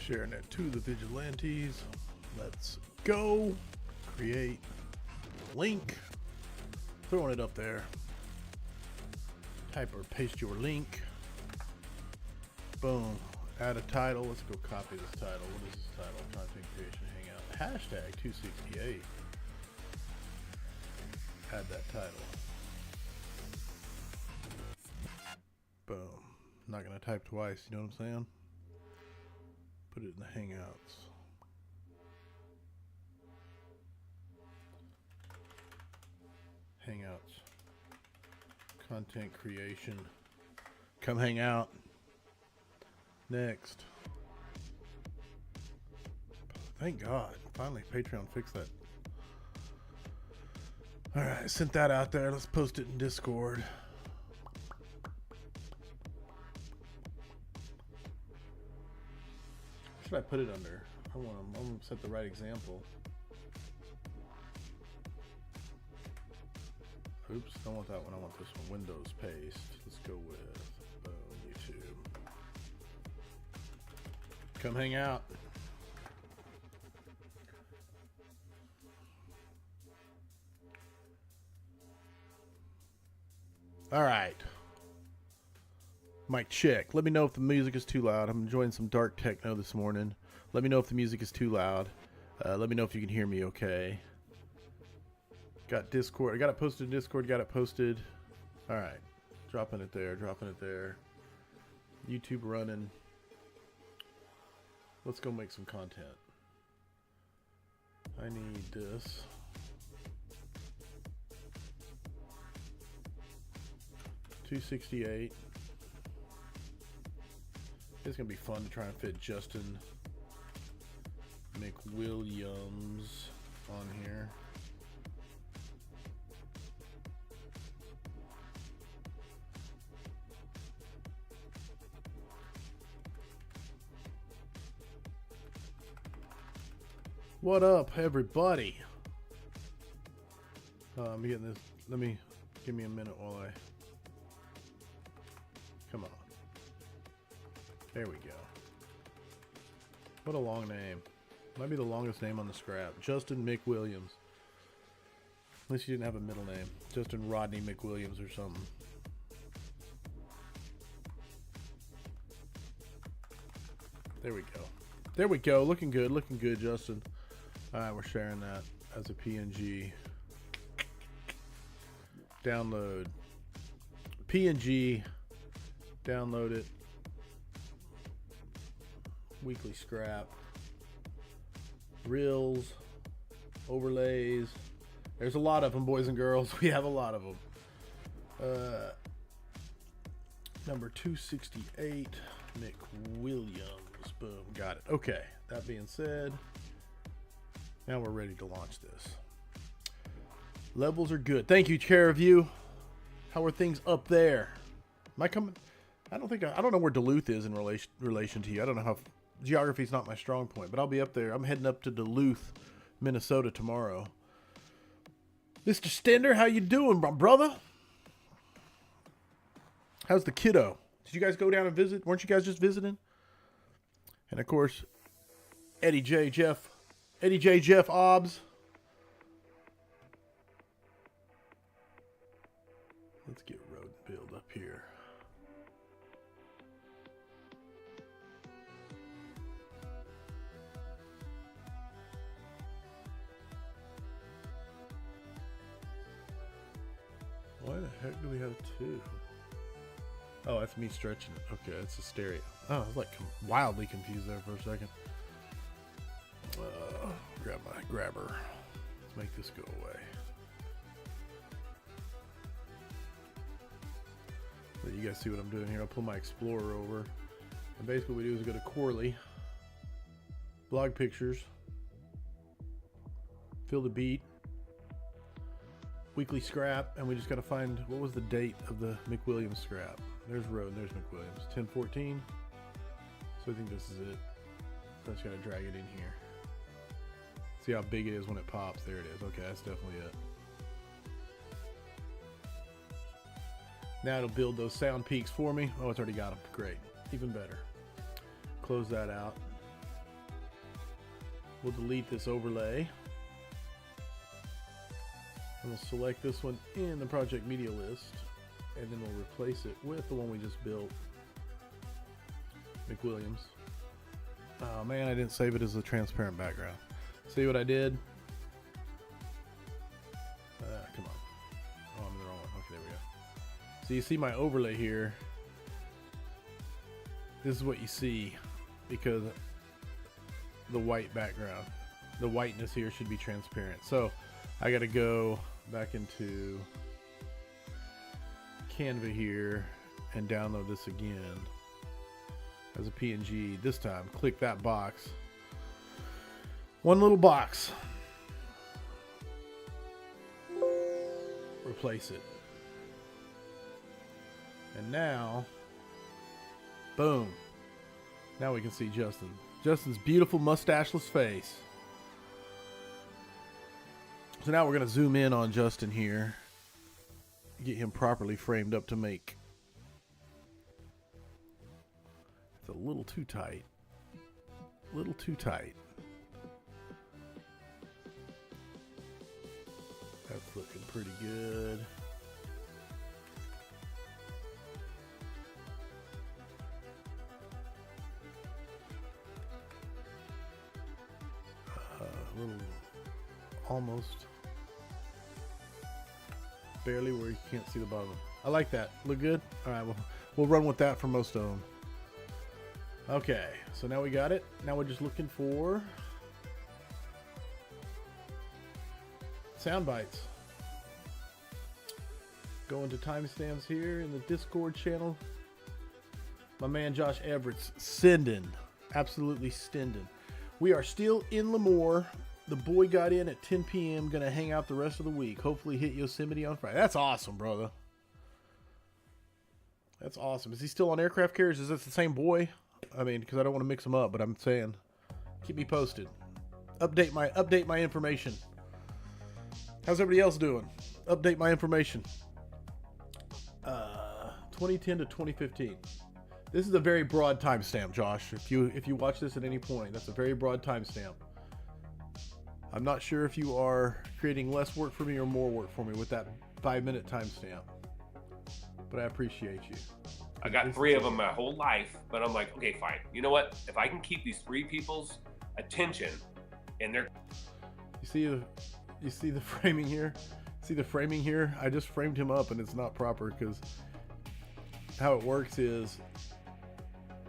Sharing it to the vigilantes. Let's go. Create link. Throwing it up there. Type or paste your link. Boom. Add a title. Let's go copy this title. What is this title? Content creation hangout. Hashtag 268. Add that title. Boom. Not gonna type twice, you know what I'm saying? Put it in the Hangouts. Hangouts. Content creation. Come hang out. Next. Thank God. Finally, Patreon fixed that. Alright, sent that out there. Let's post it in Discord. What should I put it under? I'm gonna set the right example. Oops, don't want that one. I want this one. Windows paste. Let's go with YouTube. Come hang out. All right. Mic check. Let me know if the music is too loud. I'm enjoying some dark techno this morning. Let me know if the music is too loud. Let me know if you can hear me okay. Got Discord. I got it posted in Discord. Got it posted. All right. Dropping it there. Dropping it there. YouTube running. Let's go make some content. I need this. $268. It's gonna be fun to try and fit Justin McWilliams on here. What up, everybody? I'm getting this. Give me a minute while I. Come on. There we go. What a long name. Might be the longest name on the scrap. Justin McWilliams. At least you didn't have a middle name. Justin Rodney McWilliams or something. There we go. There we go. Looking good. Looking good, Justin. Alright, we're sharing that as a PNG. Download. PNG. Download it. Weekly scrap. Reels. Overlays. There's a lot of them, boys and girls. We have a lot of them. Number 268. McWilliams. Boom. Got it. Okay. That being said, now we're ready to launch this. Levels are good. Thank you, Chair of You. How are things up there? Am I coming? I don't know where Duluth is in relation to you. I don't know how. Geography's not my strong point, but I'll be up there. I'm heading up to Duluth, Minnesota tomorrow. Mr. Stender, how you doing, my brother? How's the kiddo? Did you guys go down and visit? Weren't you guys just visiting? And of course, Eddie J. Jeff Obbs. Let's get road build up here. Why the heck do we have two? Oh, that's me stretching it. Okay, that's a stereo. Oh, I was like wildly confused there for a second. Grab my grabber. Let's make this go away. Let you guys see what I'm doing here. I'll pull my Explorer over. And basically what we do is go to Corley. Blog pictures. Fill the beat. Weekly scrap. And we just got to find, what was the date of the McWilliams scrap? There's Road, there's McWilliams. 1014. So I think this is it. So I just got to drag it in here. See how big it is when it pops. There it is. Okay, that's definitely it. Now it'll build those sound peaks for me. Oh, it's already got them. Great. Even better. Close that out. We'll delete this overlay. And we'll select this one in the project media list. And then we'll replace it with the one we just built. McWilliams. Oh man, I didn't save it as a transparent background. See what I did? Come on. Oh, I'm in the wrong one. Okay, there we go. So you see my overlay here. This is what you see because the white background. The whiteness here should be transparent. So I got to go back into Canva here and download this again as a PNG. This time, click that box. One little box. Replace it. And now, boom. Now we can see Justin. Justin's beautiful mustacheless face. So now we're going to zoom in on Justin here. Get him properly framed up to make. It's a little too tight. A little too tight. That's looking pretty good. A little, almost, barely where you can't see the bottom. I like that. Look good? All right, we'll run with that for most of them. Okay, so now we got it. Now we're just looking for Soundbites. Going to timestamps here in the Discord channel. My man Josh Everett's sending, absolutely stending. We are still in Lemoore. The boy got in at 10 p.m. Gonna hang out the rest of the week. Hopefully hit Yosemite on Friday. That's awesome, brother. That's awesome. Is he still on aircraft carriers? Is this the same boy? I mean, because I don't want to mix them up, but I'm saying, keep me posted. Update my information. How's everybody else doing? Update my information. 2010 to 2015. This is a very broad timestamp, Josh. If you watch this at any point, that's a very broad timestamp. I'm not sure if you are creating less work for me or more work for me with that 5-minute timestamp, but I appreciate you. I got 3 of them my whole life, but I'm like, okay, fine. You know what? If I can keep these 3 people's attention, and they're... You see the framing here? See the framing here? I just framed him up, and it's not proper because how it works is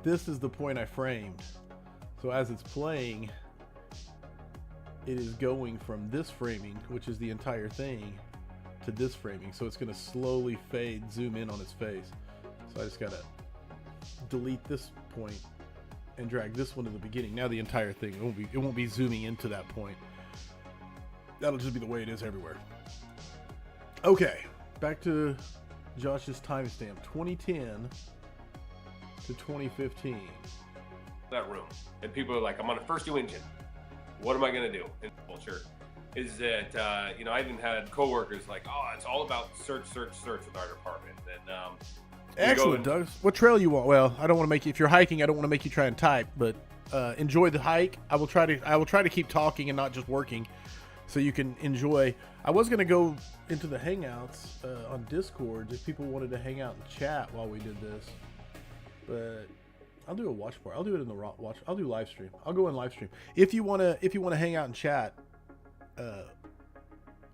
this is the point I framed. So as it's playing, it is going from this framing, which is the entire thing, to this framing. So it's going to slowly fade, zoom in on his face. So I just got to delete this point and drag this one to the beginning. Now the entire thing, it won't be zooming into that point. That'll just be the way it is everywhere. Okay, back to Josh's timestamp, 2010 to 2015. That room, and people are like, I'm on a first new engine. What am I gonna do? And culture is that I even had coworkers like, oh, it's all about search with our department. And excellent, Doug. What trail you want? Well, I don't want to make you. If you're hiking, I don't want to make you try and type, but enjoy the hike. I will try to keep talking and not just working, so you can enjoy. I was gonna go into the Hangouts on Discord if people wanted to hang out and chat while we did this, but I'll do a watch party. I'll do it in the watch. I'll do live stream. I'll go in live stream. If you wanna hang out and chat,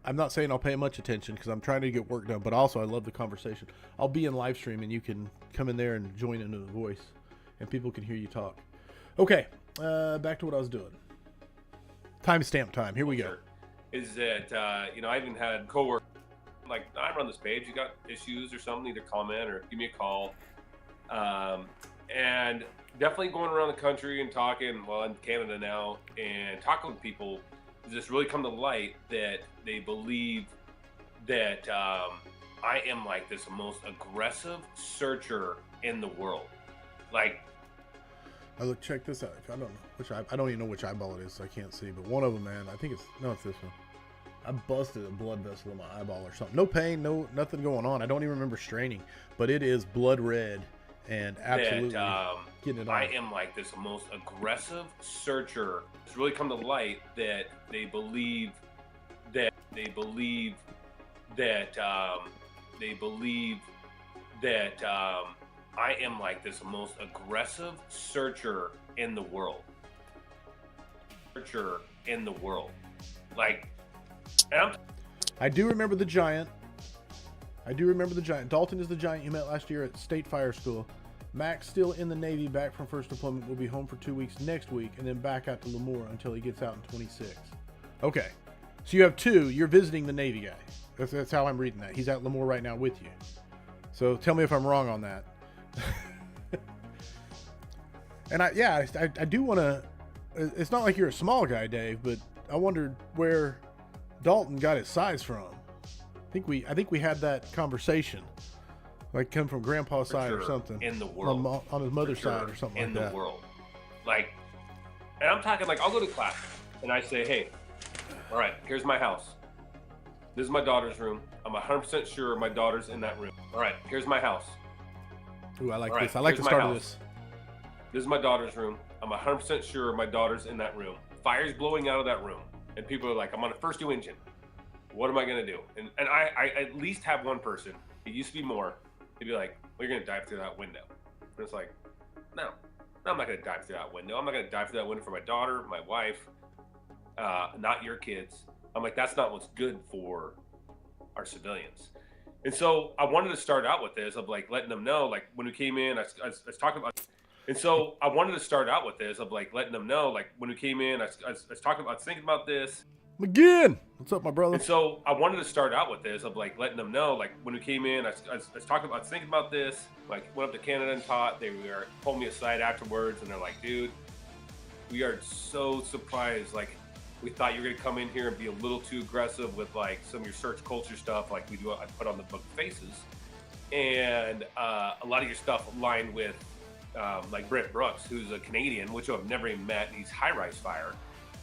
I'm not saying I'll pay much attention because I'm trying to get work done, but also I love the conversation. I'll be in live stream and you can come in there and join into the voice, and people can hear you talk. Okay, back to what I was doing. Timestamp time. Here we go. Is that I even had coworkers like, I run this page. You got issues or something? Either comment or give me a call. And definitely going around the country and talking, well, in Canada now, and talking with people, has just really come to light that they believe that I am like this most aggressive searcher in the world. Like, look, check this out. I don't know which I don't even know which eyeball it is, so I can't see. But one of them, man, I think it's this one. I busted a blood vessel in my eyeball or something. No pain, nothing going on. I don't even remember straining, but it is blood red. and absolutely getting it on. I am like this most aggressive searcher. It's really come to light that they believe that I am like this most aggressive searcher in the world. Like, and I do remember the giant. Dalton is the giant you met last year at State Fire School. Max still in the Navy, back from first deployment, will be home for 2 weeks next week, and then back out to Lemoore until he gets out in 26. Okay, so you have two. You're visiting the Navy guy. That's how I'm reading that. He's at Lemoore right now with you. So tell me if I'm wrong on that. And I do want to. It's not like you're a small guy, Dave, but I wondered where Dalton got his size from. I think we had that conversation. Like come from Grandpa's side or something. In the world. On his mother's side or something like that. In the world. Like, and I'm talking like, I'll go to class and I say, hey, all right, here's my house. This is my daughter's room. I'm 100% sure my daughter's in that room. All right, here's my house. Ooh, I like this. I like the start of this. This is my daughter's room. I'm 100% sure my daughter's in that room. Fire's blowing out of that room. And people are like, I'm on a first due engine. What am I going to do? And I at least have one person. It used to be more. He'd be like, well, you're going to dive through that window. And it's like, no, I'm not going to dive through that window. I'm not going to dive through that window for my daughter, my wife, not your kids. I'm like, that's not what's good for our civilians. And so I wanted to start out with this of like letting them know, like when we came in, I was talking about, and so I wanted to start out with this of like letting them know, like when we came in, I was thinking about this. McGinn, what's up, my brother? And so I wanted to start out with this of like letting them know, like when we came in, I was thinking about this. Like went up to Canada and taught. They were pulling me aside afterwards, and they're like, "Dude, we are so surprised. Like we thought you were gonna come in here and be a little too aggressive with like some of your search culture stuff, like we do. I put on the book Faces, and a lot of your stuff aligned with like Brent Brooks, who's a Canadian, which I've never even met. He's high-rise fire,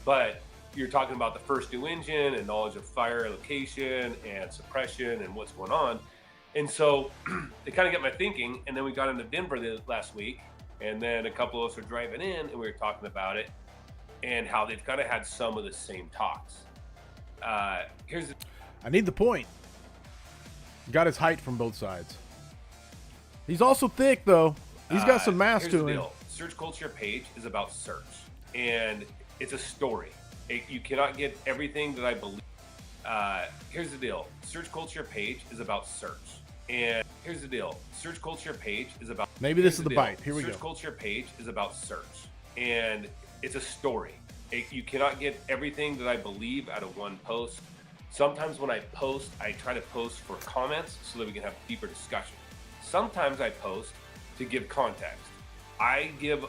but you're talking about the first due engine and knowledge of fire location and suppression and what's going on. And so it kind of got my thinking. And then we got into Denver last week, and then a couple of us were driving in and we were talking about it and how they've kind of had some of the same talks. I need the point. Got his height from both sides. He's also thick though. He's got some mass to him. Search culture page is about search, and it's a story. You cannot get everything that I believe. Here's the deal. Search culture page is about search. And here's the deal. Search culture page is about... Maybe this is the bite. Here we go. Search culture page is about search. And it's a story. You cannot get everything that I believe out of one post. Sometimes when I post, I try to post for comments so that we can have deeper discussion. Sometimes I post to give context. I get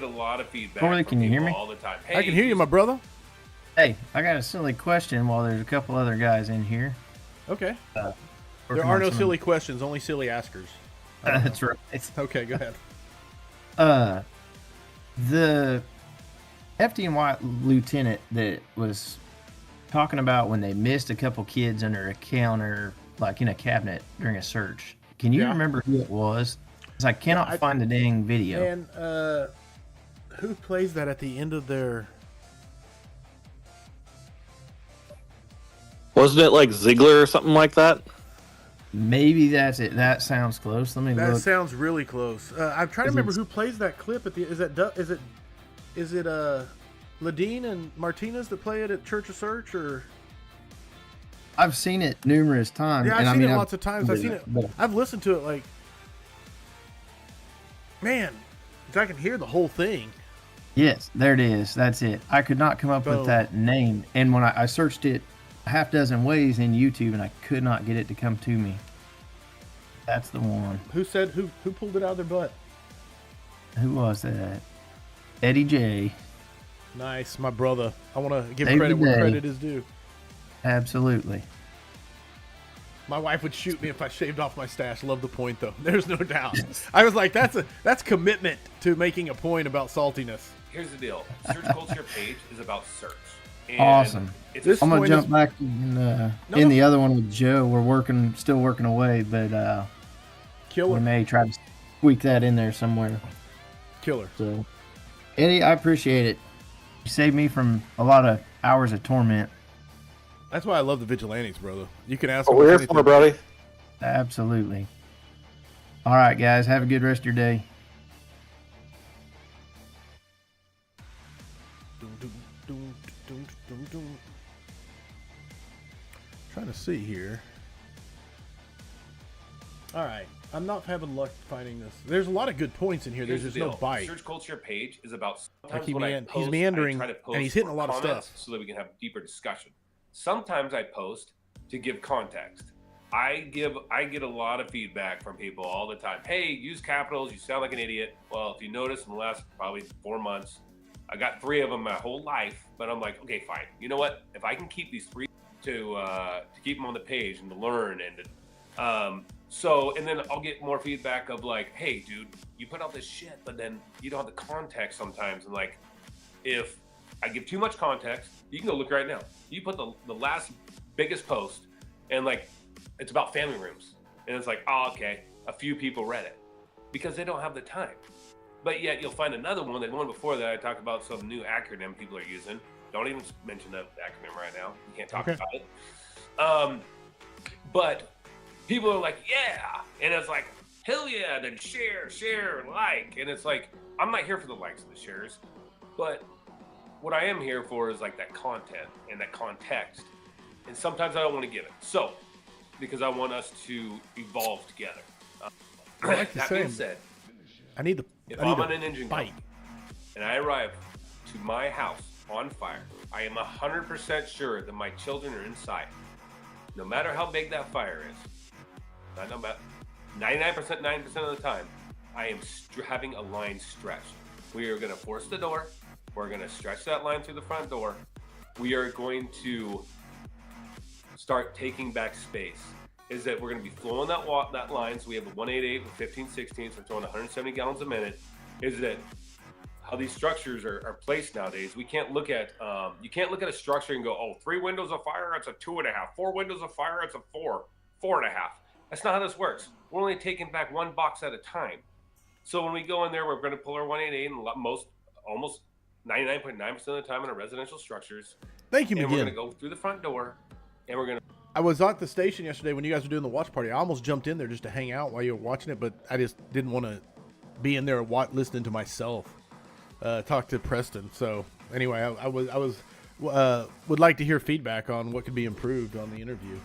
a lot of feedback from can you hear me? all the time. Hey, I can hear you, my brother. Hey, I got a silly question while there's a couple other guys in here. Okay. There are no silly questions, only silly askers. That's right. Okay, go ahead. The FDNY lieutenant that was talking about when they missed a couple kids under a counter, like in a cabinet during a search. Can you remember who it was? Because I cannot find the dang video. And who plays that at the end of their... Wasn't it like Ziegler or something like that? Maybe that's it. That sounds close. Let me look. That sounds really close. I'm trying to remember who plays that clip at the. Is it Ladine and Martinez that play it at Church of Search, or? I've seen it numerous times. Yeah, I've seen it lots of times. I've seen it. I've listened to it like, man, I can hear the whole thing. Yes, there it is. That's it. I could not come up with that name, and when I searched it a half dozen ways in YouTube, and I could not get it to come to me. That's the one. Who pulled it out of their butt? Who was that? Eddie J. Nice, my brother. I want to give credit where credit is due. Absolutely. My wife would shoot me if I shaved off my stash. Love the point, though. There's no doubt. I was like, that's commitment to making a point about saltiness. Here's the deal. Search culture page is about search. And awesome. I'm gonna jump back in the other one with Joe. We're still working away, but we may try to squeak that in there somewhere. Killer. So, Eddie, I appreciate it. You saved me from a lot of hours of torment. That's why I love the vigilantes, brother. You can ask Oh, them we're here anything. for, brother. Absolutely. All right, guys. Have a good rest of your day. Trying to see here. All right. I'm not having luck finding this. There's a lot of good points in here. Here's There's the just deal. no bite. Search culture page is about Like sometimes he's meandering, I try to post and he's hitting a for lot of comments stuff. so that we can have deeper discussion. Sometimes I post to give context. I get a lot of feedback from people all the time. Hey, use capitals. You sound like an idiot. Well, if you notice in the last probably 4 months, I got 3 of them my whole life. But I'm like, okay, fine. You know what? If I can keep these 3 to keep them on the page and to learn and and then I'll get more feedback of like, hey, dude, you put out this shit, but then you don't have the context sometimes. And like, if I give too much context, you can go look right now. You put the last biggest post, and like, it's about family rooms, and it's like, oh, okay, a few people read it because they don't have the time. But yet you'll find another one, the one before that I talked about some new acronym people are using. Don't even mention that acronym right now. You can't talk about it. But people are like, yeah. And it's like, hell yeah, then share, like. And it's like, I'm not here for the likes and the shares. But what I am here for is like that content and that context. And sometimes I don't want to give it. So, because I want us to evolve together. That being said, I need if I'm on an engine company and I arrive to my house on fire, I am 100% sure that my children are inside. No matter how big that fire is, not about 99%, 9% of the time, I am having a line stretched. We are going to force the door. We're going to stretch that line through the front door. We are going to start taking back space. Is that we're going to be flowing that line. So we have a 188 with 15/16, so we're throwing 170 gallons a minute. Is that how these structures are placed nowadays? We can't look at you can't look at a structure and go, oh, 3 windows of fire, it's a 2.5. 4 windows of fire, it's a 4.5. That's not how this works. We're only taking back one box at a time. So when we go in there, we're going to pull our 188 and almost 99.9% of the time in our residential structures. Thank you, and McGinn. we're going to go through the front door, and we're going to. I was at the station yesterday when you guys were doing the watch party. I almost jumped in there just to hang out while you were watching it, but I just didn't want to be in there listening to myself talk to Preston. So anyway, I would like to hear feedback on what could be improved on the interview.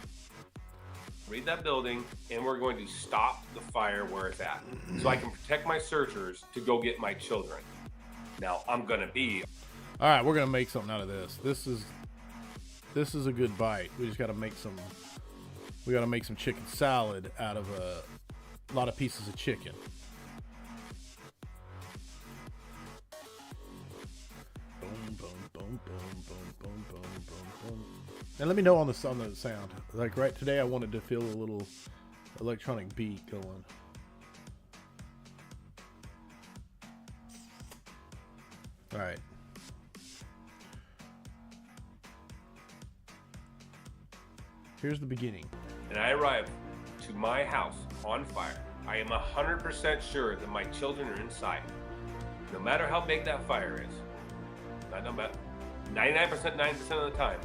Read that building, and we're going to stop the fire where it's at, so I can protect my searchers to go get my children. Now I'm gonna be. All right, we're gonna make something out of this. This is a good bite. We just gotta make some. We gotta make some chicken salad out of a lot of pieces of chicken. Boom, boom, boom, boom, boom, boom, boom, boom, boom. And let me know on the sound. Like right today, I wanted to feel a little electronic beat going. All right. Here's the beginning. And I arrive to my house on fire. I am 100% sure that my children are inside. No matter how big that fire is, not about 99%, 9% of the time,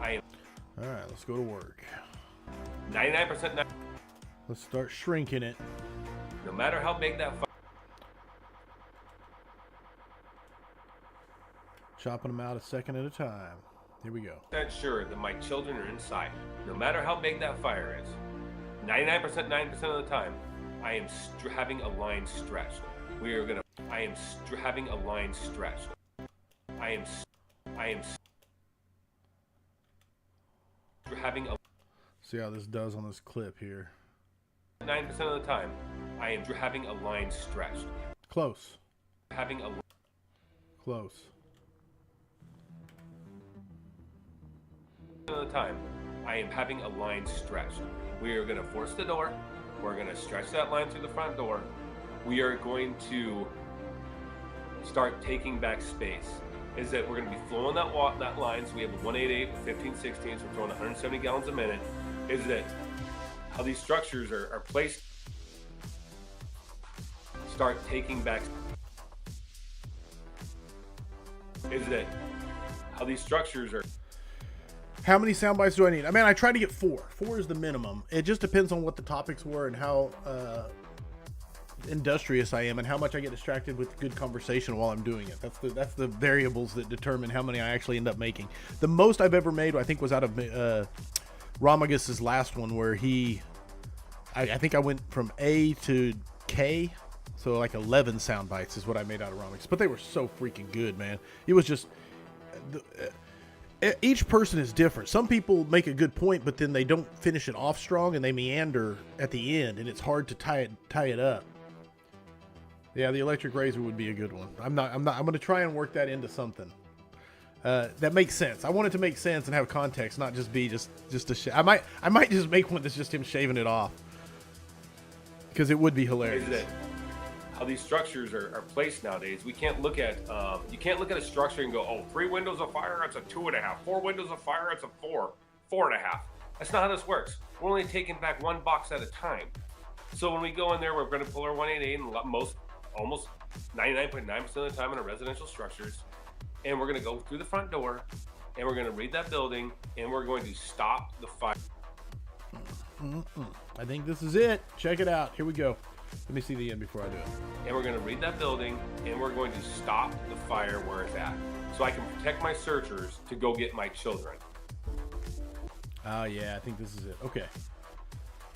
I am. All right, let's go to work. 99%. Let's start shrinking it. No matter how big that fire. Chopping them out a second at a time. Here we go. Sure that my children are inside. No matter how big that fire is, 99%, 9% of the time, I am having a line stretched. I am having a line stretched. I am having a. See how this does on this clip here. 9% of the time, I am having a line stretched. Close. Having a. Close. Of the time, I am having a line stretched. We are going to force the door. We're going to stretch that line through the front door. We are going to start taking back space. Is that we're going to be flowing that line. So we have a 188 with 15/16, so we're throwing 170 gallons a minute. Is that how these structures are placed? start taking back is that how these structures are. How many sound bites do I need? I mean, I try to get 4. 4 is the minimum. It just depends on what the topics were and how industrious I am and how much I get distracted with good conversation while I'm doing it. That's the variables that determine how many I actually end up making. The most I've ever made, I think, was out of Ramagus's last one, where I think I went from A to K, so like 11 sound bites is what I made out of Ramagus. But they were so freaking good, man. It was just each person is different. Some people make a good point, but then they don't finish it off strong and they meander at the end, and it's hard to tie it up. Yeah, the electric razor would be a good one. I'm going to try and work that into something that makes sense. I want it to make sense and have context, not just be just a I might just make one that's just him shaving it off, because it would be hilarious. Is that how these structures are placed nowadays? We can't look at you can't look at a structure and go, oh, 3 windows of fire, that's a 2.5. 4 windows of fire, that's a 4, 4.5. That's not how this works. We're only taking back one box at a time. So when we go in there, we're going to pull our 188 and almost 99.9% of the time in our residential structures, and we're going to go through the front door, and we're going to read that building, and we're going to stop the fire. I think this is it. Check it out. Here we go. Let me see the end before I do it. And we're going to read that building, and we're going to stop the fire where it's at, so I can protect my searchers to go get my children. Oh yeah, I think this is it. Okay.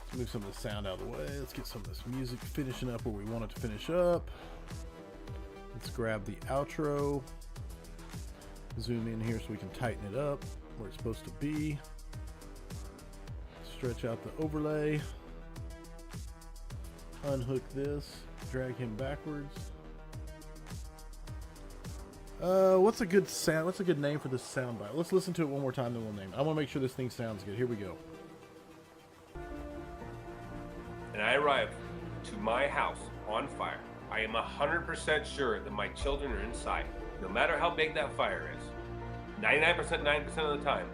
Let's move some of the sound out of the way. Let's get some of this music finishing up where we want it to finish up. Let's grab the outro. Zoom in here so we can tighten it up where it's supposed to be. Stretch out the overlay. Unhook this. Drag him backwards. What's a good sound? What's a good name for this soundbite? Let's listen to it one more time, then we'll name it. I want to make sure this thing sounds good. Here we go. And I arrive to my house on fire. I am 100% sure that my children are inside, no matter how big that fire is. 99%, 9% of the time,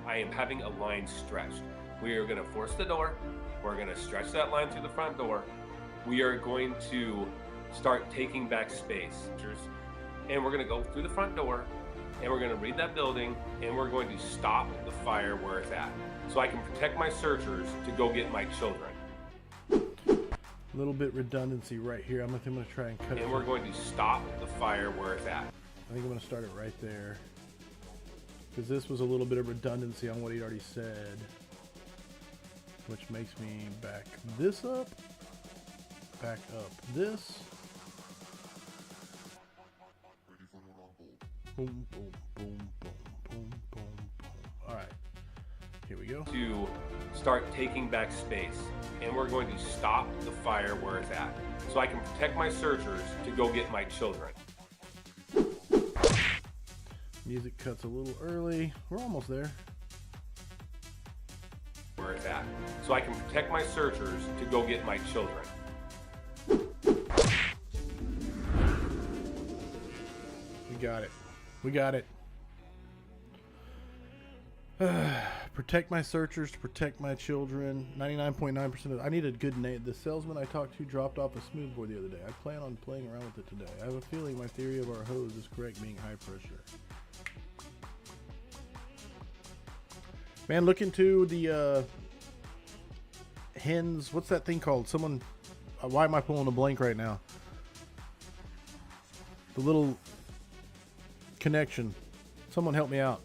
I am having a line stretched. We are going to force the door. We're going to stretch that line through the front door. We are going to start taking back space. And we're going to go through the front door, and we're going to read that building, and we're going to stop the fire where it's at, so I can protect my searchers to go get my children. A little bit redundancy right here. I'm going to try and cut it. And we're going to stop the fire where it's at. I think I'm going to start it right there, because this was a little bit of redundancy on what he'd already said, which makes me back this up, back up this. Boom, boom, boom, boom, boom, boom, boom. All right, here we go. To start taking back space, and we're going to stop the fire where it's at, so I can protect my searchers to go get my children. Music cuts a little early. We're almost there. Where it's at, so I can protect my searchers to go get my children. We got it. We got it. Protect my searchers to protect my children. 99.9% of... I need a good name. The salesman I talked to dropped off a smoothbore the other day. I plan on playing around with it today. I have a feeling my theory of our hose is correct, being high pressure. Man, look into the hens. What's that thing called? Someone... why am I pulling a blank right now? The little connection. Someone help me out.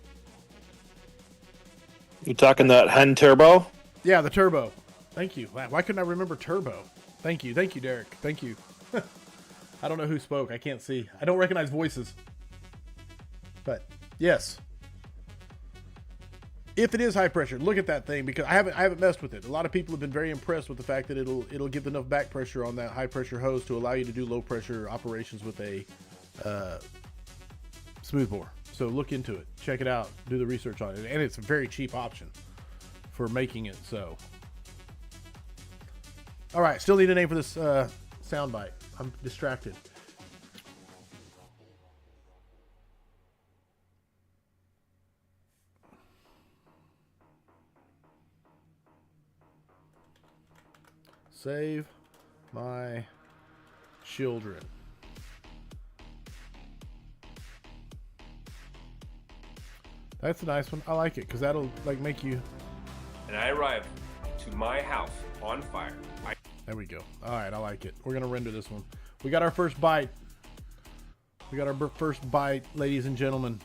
You talking that hen turbo? Yeah, the turbo. Thank you. Why couldn't I remember turbo? Thank you. Thank you, Derek. Thank you. I don't know who spoke. I can't see. I don't recognize voices. But yes. If it is high pressure, look at that thing, because I haven't messed with it. A lot of people have been very impressed with the fact that it'll give enough back pressure on that high pressure hose to allow you to do low pressure operations with a smoothbore. So look into it, check it out, do the research on it, and it's a very cheap option for making it so. All right, still need a name for this soundbite. I'm distracted. Save my children. That's a nice one. I like it because that'll like make you. And I arrived to my house on fire. There we go. All right, I like it. We're gonna render this one. We got our first bite. We got our first bite, ladies and gentlemen.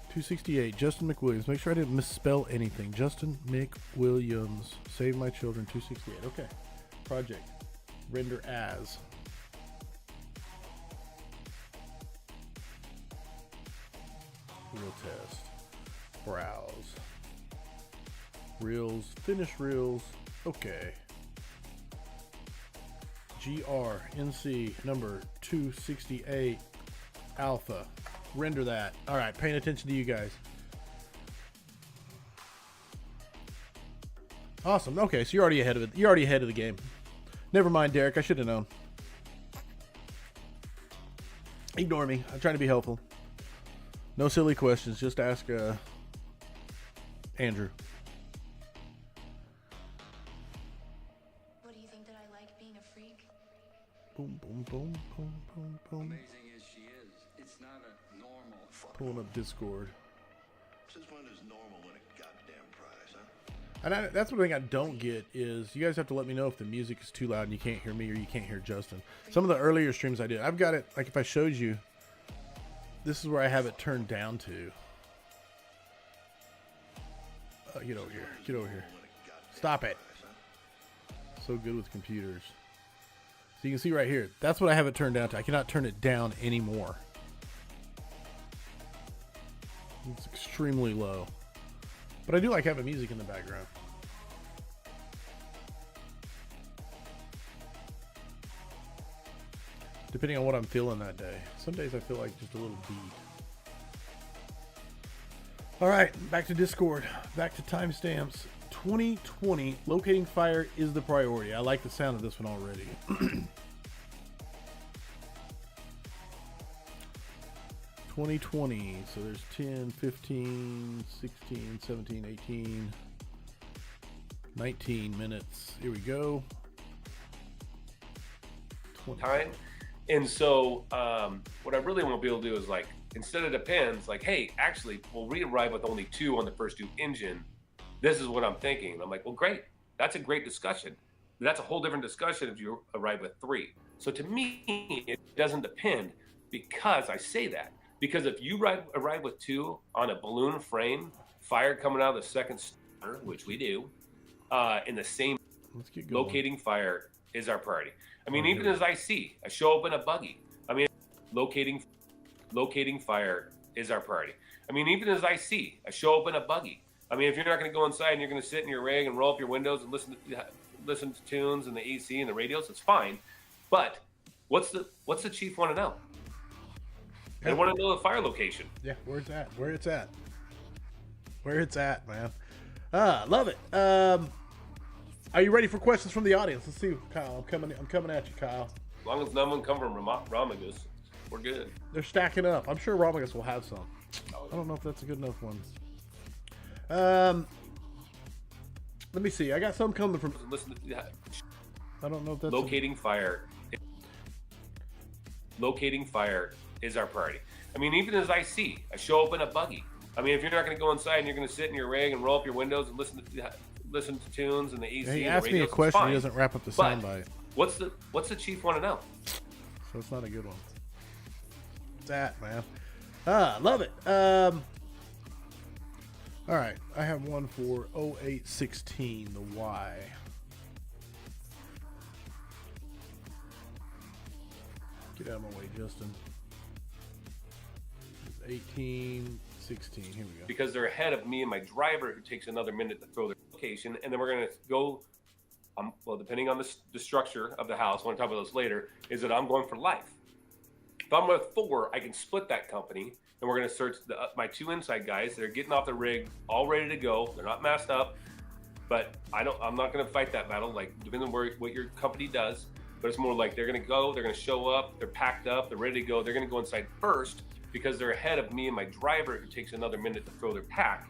268. Justin McWilliams. Make sure I didn't misspell anything. Justin McWilliams. Save My Children. 268. Okay. Project. Render as. Real test. Browse. Reels. Finish reels. Okay. GRNC number 268 alpha. Render that. All right, paying attention to you guys. Awesome. Okay, so you're already ahead of it. You're already ahead of the game. Never mind, Derek. I should have known. Ignore me. I'm trying to be helpful. No silly questions. Just ask Andrew. What do you think, that I like being a freak? Boom, boom, boom, boom, boom, boom. Amazing as she is, it's not a normal Pulling up Discord. Since when is normal win a goddamn prize, huh? And that's one thing I don't get is you guys have to let me know if the music is too loud and you can't hear me or you can't hear Justin. Some of the earlier streams I did, I've got it, like if I showed you, this is where I have it turned down to. Get over here. Get over here. Stop it. So good with computers. So you can see right here, that's what I have it turned down to. I cannot turn it down anymore. It's extremely low. But I do like having music in the background. Depending on what I'm feeling that day. Some days I feel like just a little beat. All right, back to Discord. Back to timestamps. 2020, locating fire is the priority. I like the sound of this one already. 2020, so there's 10, 15, 16, 17, 18, 19 minutes. Here we go. 20. Time. And so what I really want to be able to do is like, instead of depends, like, hey, actually, we'll re-arrive with only 2 on the first 2 engine. This is what I'm thinking. And I'm like, well, great. That's a great discussion. That's a whole different discussion if you arrive with 3. So to me, it doesn't depend because I say that. Because if you arrive with 2 on a balloon frame, fire coming out of the second starter, which we do, in the same Let's get going. locating fire is our priority. I mean, even as I see, I show up in a buggy. I mean, locating fire is our priority. I mean, even as I see, I show up in a buggy. I mean, if you're not going to go inside and you're going to sit in your rig and roll up your windows and listen to tunes and the AC and the radios, it's fine. But what's the chief want to know? I want to know the fire location. Yeah, where it's at. Where it's at. Where it's at, man. Love it. Are you ready for questions from the audience? Let's see, Kyle. I'm coming at you, Kyle. As long as none come from Ramagus, we're good. They're stacking up. I'm sure Ramagus will have some. I don't know if that's a good enough one. Let me see. I got some coming from. Listen to that. I don't know if that's Locating fire is our priority. I mean, even as I see, I show up in a buggy. I mean, if you're not going to go inside and you're going to sit in your rig and roll up your windows and listen to tunes and the AC. He and asked the me a radios, question. it's He doesn't wrap up the But soundbite. What's the chief want to know? So it's not a good one. That man. Love it. All right, I have one for 0816, the Y. Get out of my way, Justin. 1816. Here we go. Because they're ahead of me and my driver, who takes another minute to throw their location, and then we're going to go. Well, depending on the structure of the house, I want to talk about those later. Is that I'm going for life. If I'm with 4, I can split that company, and we're going to search my 2 inside guys. They're getting off the rig, all ready to go. They're not masked up, but I'm not going to fight that battle. Like depending on what your company does, but it's more like they're going to go. They're going to show up. They're packed up. They're ready to go. They're going to go inside first because they're ahead of me and my driver, who takes another minute to throw their pack.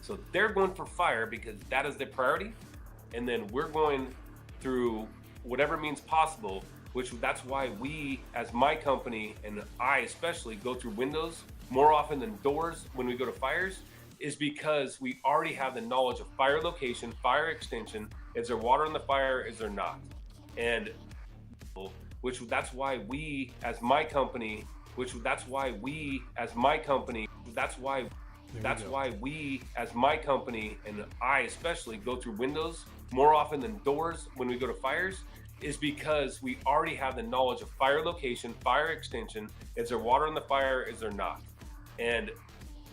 So they're going for fire because that is their priority, and then we're going through whatever means possible which that's why we, as my company, and I especially, go through windows more often than doors when we go to fires, is because we already have the knowledge of fire location, fire extension. Is there water in the fire? Is there not? And which that's why we, as my company, that's why we, as my company, that's why we, as my company, and I especially, go through windows more often than doors when we go to fires, is because we already have the knowledge of fire location, fire extension. Is there water in the fire? Is there not? And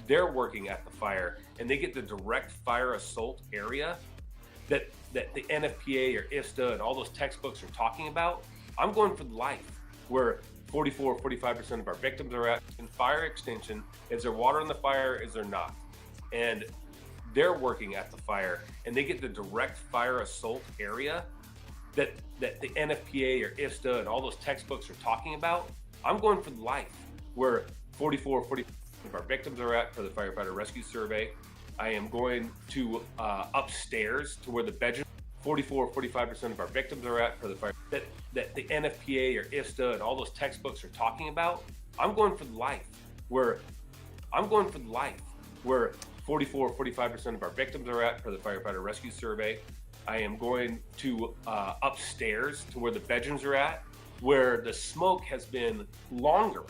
they're working at the fire, and they get the direct fire assault area that the NFPA or IFSTA and all those textbooks are talking about. I'm going for life, where 45% of our victims are at in fire extension. Is there water in the fire? Is there not? And they're working at the fire, and they get the direct fire assault area that the NFPA or IFSTA and all those textbooks are talking about. I'm going for life, where 40% of our victims are at for the firefighter rescue survey. I am going to upstairs to where the bedroom. 45% of our victims are at for the fire that the NFPA or IFSTA and all those textbooks are talking about. I'm going for life, where 45% of our victims are at for the firefighter rescue survey. I am going to upstairs to where the bedrooms are at, where the smoke has been longer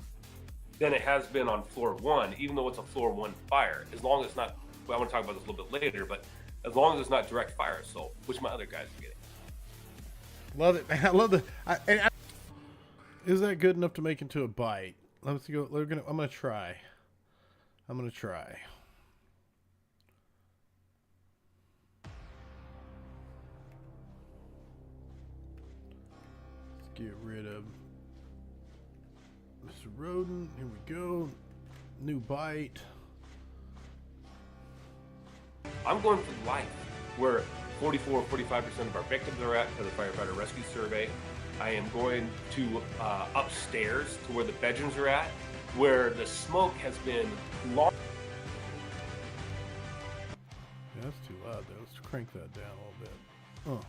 than it has been on floor one, even though it's a floor one fire. As long as it's not, well, I want to talk about this a little bit later, but as long as it's not direct fire assault, which my other guys are getting. Love it, man. I love the. Is that good enough to make into a bite? Let's go. I'm gonna try. Let's get rid of Mr. Rodent. Here we go. New bite. I'm going for life, where 45% of our victims are at for the firefighter rescue survey. I am going to upstairs to where the bedrooms are at, where the smoke has been long. Yeah, that's too loud though. Let's crank that down a little bit. Oh.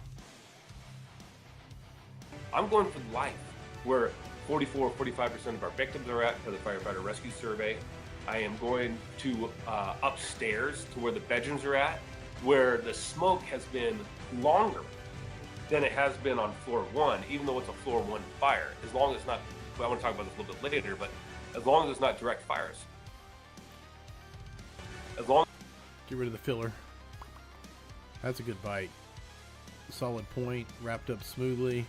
I'm going for life, where 45% of our victims are at for the firefighter rescue survey. I am going to upstairs to where the bedrooms are at, where the smoke has been longer than it has been on floor one, even though it's a floor one fire. As long as it's not, well, I want to talk about this a little bit later, but as long as it's not direct fires. Get rid of the filler. That's a good bite. Solid point, wrapped up smoothly.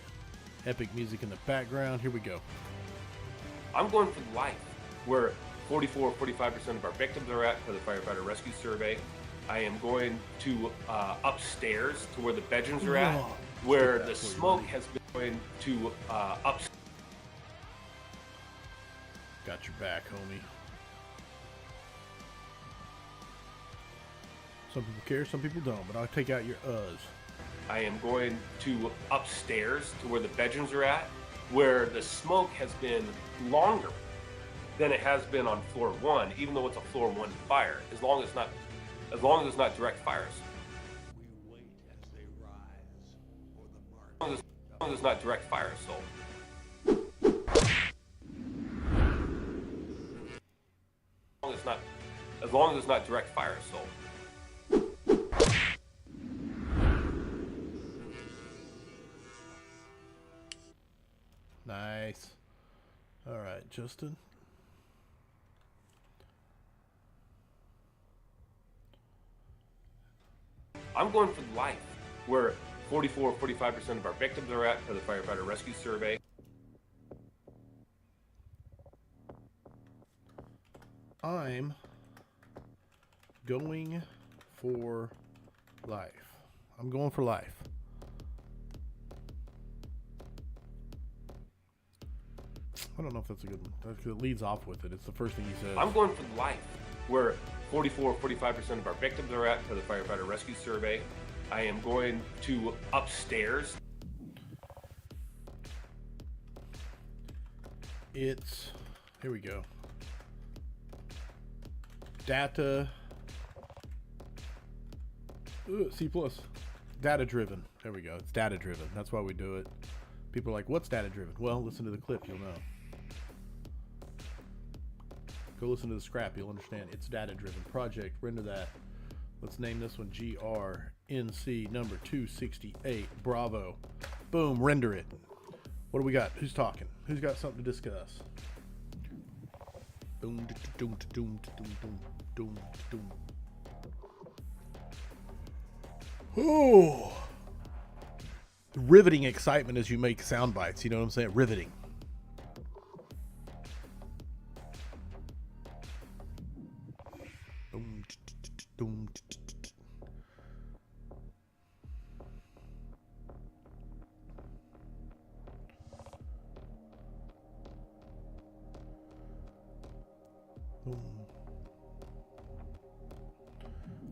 Epic music in the background. Here we go. I'm going for life, where 45% of our victims are at for the firefighter rescue survey. I am going to upstairs to where the bedrooms are at, where the smoke has been going to upstairs. Got your back, homie. Some people care, some people don't, but I'll take out your uhs. I am going to upstairs to where the bedrooms are at, where the smoke has been longer than it has been on floor one, even though it's a floor one fire. As long as it's not direct fires. We wait as they rise for the mark. As long as it's not direct fire assault. As long as it's not direct fire assault. Nice. All right, Justin. I'm going for life, where 45% of our victims are at for the firefighter rescue survey. I'm going for life. I'm going for life. I don't know if that's a good one. It leads off with it. It's the first thing he says. I'm going for life, where 45% of our victims are at for the firefighter rescue survey. I am going to upstairs. It's, here we go. Data. Ooh, C+. Data driven. There we go. It's data driven. That's why we do it. People are like, what's data driven? Well, listen to the clip, you'll know. Go listen to the scrap, you'll understand. It's data driven. Project, render that. Let's name this one GRNC number 268. Bravo. Boom, render it. What do we got? Who's talking? Who's got something to discuss? Boom, doom, doom, doom, doom, doom, doom. Oh, riveting excitement as you make sound bites. You know what I'm saying? Riveting. Boom, doom,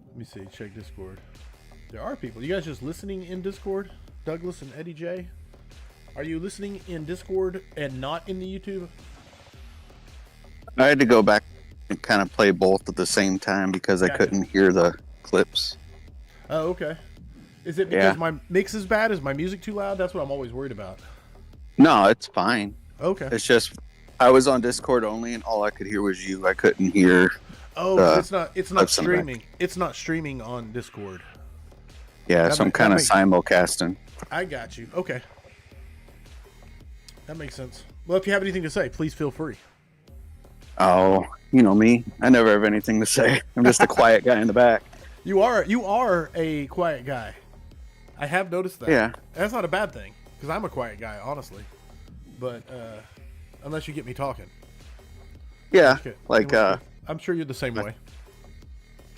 Let me see. Check Discord. There are people. You guys just listening in Discord? Douglas and Eddie J? Are you listening in Discord and not in the YouTube? I had to go back and kind of play both at the same time because I couldn't hear the clips. Oh, okay. Is it because my mix is bad? Is my music too loud? That's what I'm always worried about. No, it's fine. Okay. It's just I was on Discord only, and all I could hear was you. I couldn't hear. Oh, it's not streaming. It's not streaming on Discord. Yeah, so I'm kind of simulcasting. I got you. Okay. That makes sense. Well, if you have anything to say, please feel free. Oh, you know me. I never have anything to say. I'm just a quiet guy in the back. You are a quiet guy. I have noticed that. Yeah. That's not a bad thing, because I'm a quiet guy, honestly. But unless you get me talking. Yeah, like I'm sure you're the same way.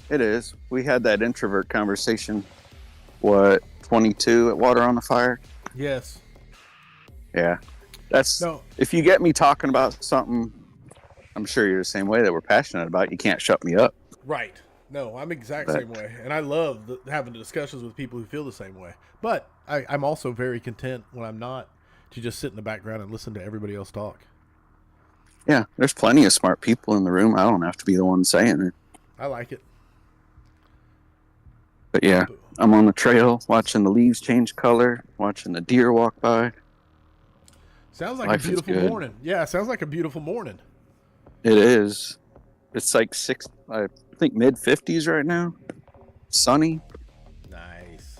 It is. We had that introvert conversation. What, 22 at Water on the Fire? Yes. Yeah. If you get me talking about something, I'm sure you're the same way that we're passionate about. You can't shut me up. Right. No, I'm exact same way. And I love having the discussions with people who feel the same way. But I'm also very content when I'm not to just sit in the background and listen to everybody else talk. Yeah, there's plenty of smart people in the room. I don't have to be the one saying it. I like it. But yeah, I'm on the trail watching the leaves change color, watching the deer walk by. Sounds like a beautiful morning. Yeah, sounds like a beautiful morning. It is. It's like I think mid 50s right now. Sunny. Nice.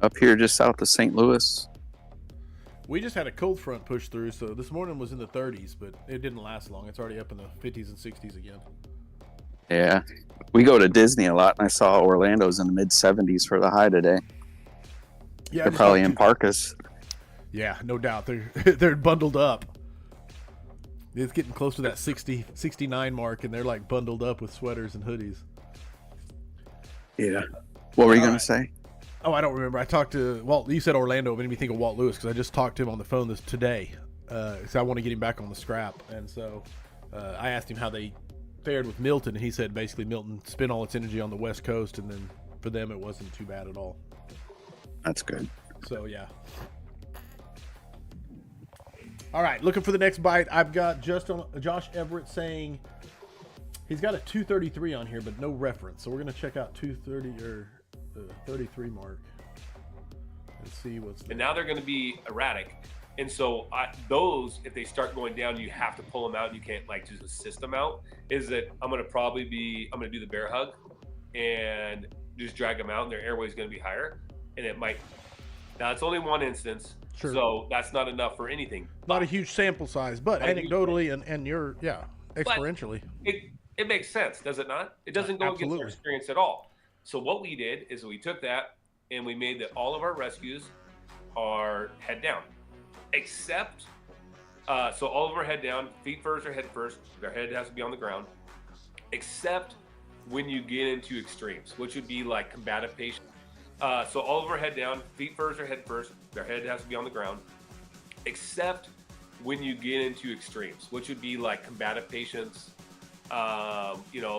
Up here just south of St. Louis. We just had a cold front push through, so this morning was in the 30s, but it didn't last long. It's already up in the 50s and 60s again. Yeah. We go to Disney a lot, and I saw Orlando's in the mid 70s for the high today. Yeah, they're probably in parkas. Yeah, no doubt. They're bundled up. It's getting close to that 60, 69 mark, and they're like bundled up with sweaters and hoodies. Yeah. What were you going to say? Oh, I don't remember. I talked to Walt. You said Orlando. It made me think of Walt Lewis because I just talked to him on the phone today. So I want to get him back on the scrap. And so I asked him how they fared with Milton. And he said basically Milton spent all its energy on the West Coast. And then for them, it wasn't too bad at all. That's good. So, yeah. All right. Looking for the next bite. I've got Josh Everett saying he's got a 233 on here, but no reference. So we're going to check out 230 or... the 33 mark and see what's there. And now they're going to be erratic, and so those, if they start going down, you have to pull them out. You can't like just assist them out. Is that I'm going to do the bear hug and just drag them out, and their airway is going to be higher, and it might. Now it's only one instance, so that's not enough for anything. Not a huge sample size, but anecdotally and you're experientially. It makes sense, does it not? It doesn't go against our experience at all. So what we did is we took that and we made that all of our rescues are head down, except so all of our head down, feet first or head first. Their head has to be on the ground, except when you get into extremes, which would be like combative patients. So all of our head down, feet first or head first. Their head has to be on the ground, except when you get into extremes, which would be like combative patients.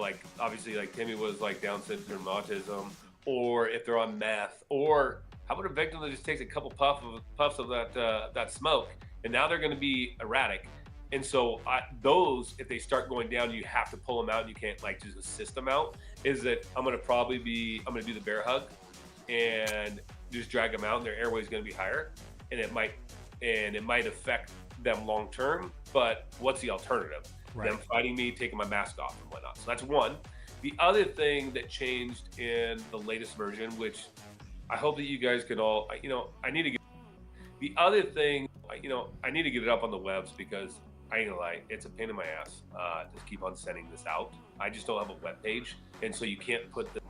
Like obviously like Timmy was like Down syndrome, autism, or if they're on meth, or how about a victim that just takes a couple puffs of that smoke, and now they're going to be erratic. And so those, if they start going down, you have to pull them out, and you can't like just assist them out. Is that I'm going to do the bear hug and just drag them out, and their airway is going to be higher, and it might affect them long term. But what's the alternative? Right. Them fighting me, taking my mask off, and whatnot. So that's one. The other thing that changed in the latest version, which I hope that you guys can all, I need to get the other thing, I need to get it up on the webs because I ain't gonna lie, it's a pain in my ass. Just keep on sending this out. I just don't have a web page, and so you can't put the.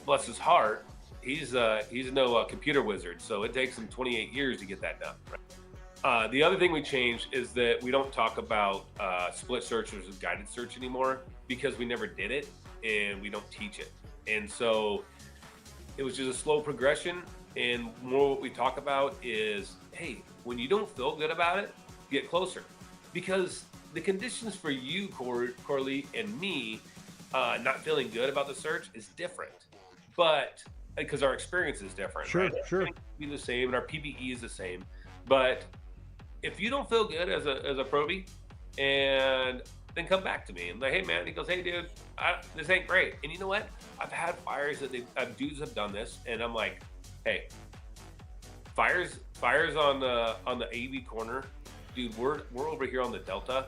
Bless his heart, he's no computer wizard, so it takes him 28 years to get that done. Right? The other thing we changed is that we don't talk about split search versus guided search anymore because we never did it and we don't teach it, and so it was just a slow progression. And more what we talk about is, hey, when you don't feel good about it, get closer. Because the conditions for you, Corley, and me not feeling good about the search is different. But because our experience is different. Sure, right? sure. It's be the same, and our PBE is the same. But if you don't feel good as a probie, and then come back to me and like, hey man, he goes, hey dude, this ain't great. And you know what? I've had fires that dudes have done this, and I'm like, hey, fires on the AV corner, dude. We're over here on the Delta,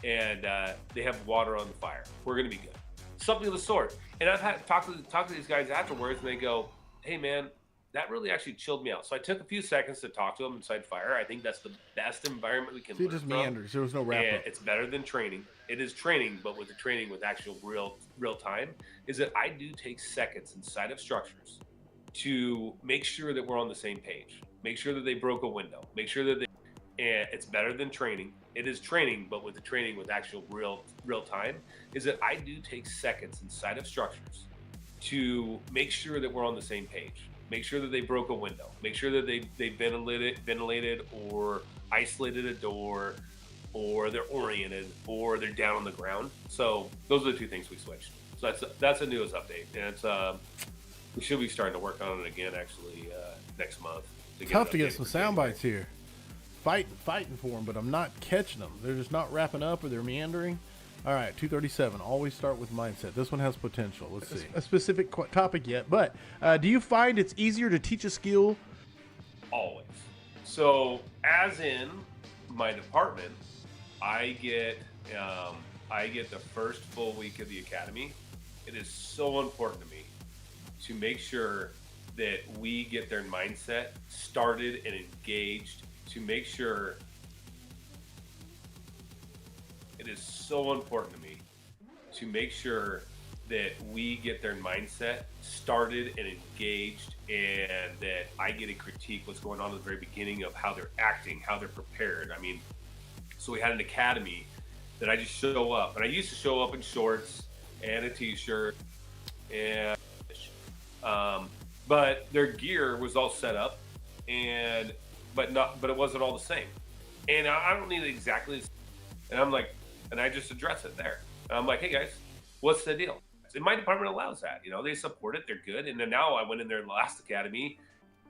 and they have water on the fire. We're gonna be good. Something of the sort. And I've had talk to these guys afterwards, and they go, hey man, that really actually chilled me out. So I took a few seconds to talk to them inside fire. I think that's the best environment we can. See, it just meanders. There was no wrap up. It's better than training. It is training, but with the training with actual real time, is that I do take seconds inside of structures to make sure that we're on the same page. Make sure that they broke a window. Make sure that it's better than training. It is training, but with the training with actual real time, is that I do take seconds inside of structures to make sure that we're on the same page. Make sure that they broke a window. Make sure that they ventilated or isolated a door, or they're oriented, or they're down on the ground. So those are the two things we switched. So that's the newest update, and it's we should be starting to work on it again actually next month. Tough to get some sound bites here. Fighting for them, but I'm not catching them. They're just not wrapping up, or they're meandering. All right, 237. Always start with mindset. This one has potential. Let's see. A specific topic yet, but do you find it's easier to teach a skill? Always. So, as in my department, I get the first full week of the academy. It is so important to me to make sure that we get their mindset started and engaged. To make sure it is so important to me to make sure that we get their mindset started and engaged, and that I get to critique what's going on at the very beginning of how they're acting, how they're prepared. I mean, so we had an academy that I just show up, and I used to show up in shorts and a t-shirt, and but their gear was all set up, but it wasn't all the same. And I don't need it exactly the same. And I'm like, and I just address it there. And I'm like, hey guys, what's the deal? And my department allows that. They support it. They're good. And then now I went in there in the last academy.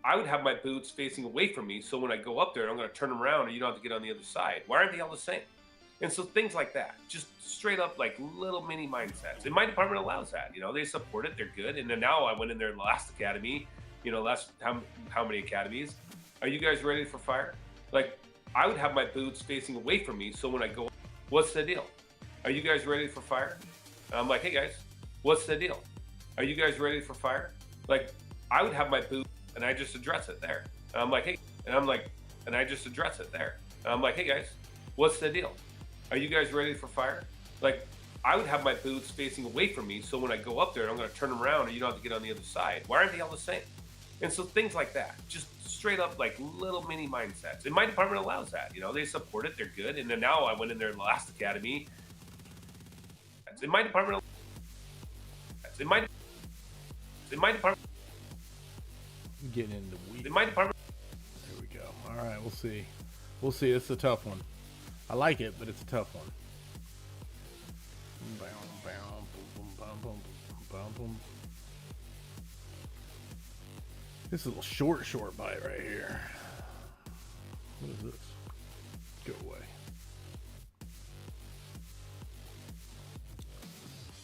I would have my boots facing away from me. So when I go up there, I'm going to turn them around and you don't have to get on the other side. Why aren't they all the same? And so things like that, just straight up like little mini mindsets. And my department allows that. They support it. They're good. And then now I went in there in the last academy. Last how many academies? Are you guys ready for fire? Like, I would have my boots facing away from me. So when I go, what's the deal? Are you guys ready for fire? And I'm like, hey guys, what's the deal? Are you guys ready for fire? Like, I would have my boots, and I just address it there. And I'm like, hey, and I just address it there. And I'm like, hey guys, what's the deal? Are you guys ready for fire? Like, I would have my boots facing away from me. So when I go up there, I'm going to turn them around and you don't have to get on the other side. Why aren't they all the same? And so things like that, just straight up like little mini mindsets. And my department allows that. They support it. They're good. And then now I went in there in the last academy. In my department, Getting into weeds. In my department. There we go. All right, we'll see. It's a tough one. I like it, but it's a tough one. This is a little short bite right here. What is this? Go away.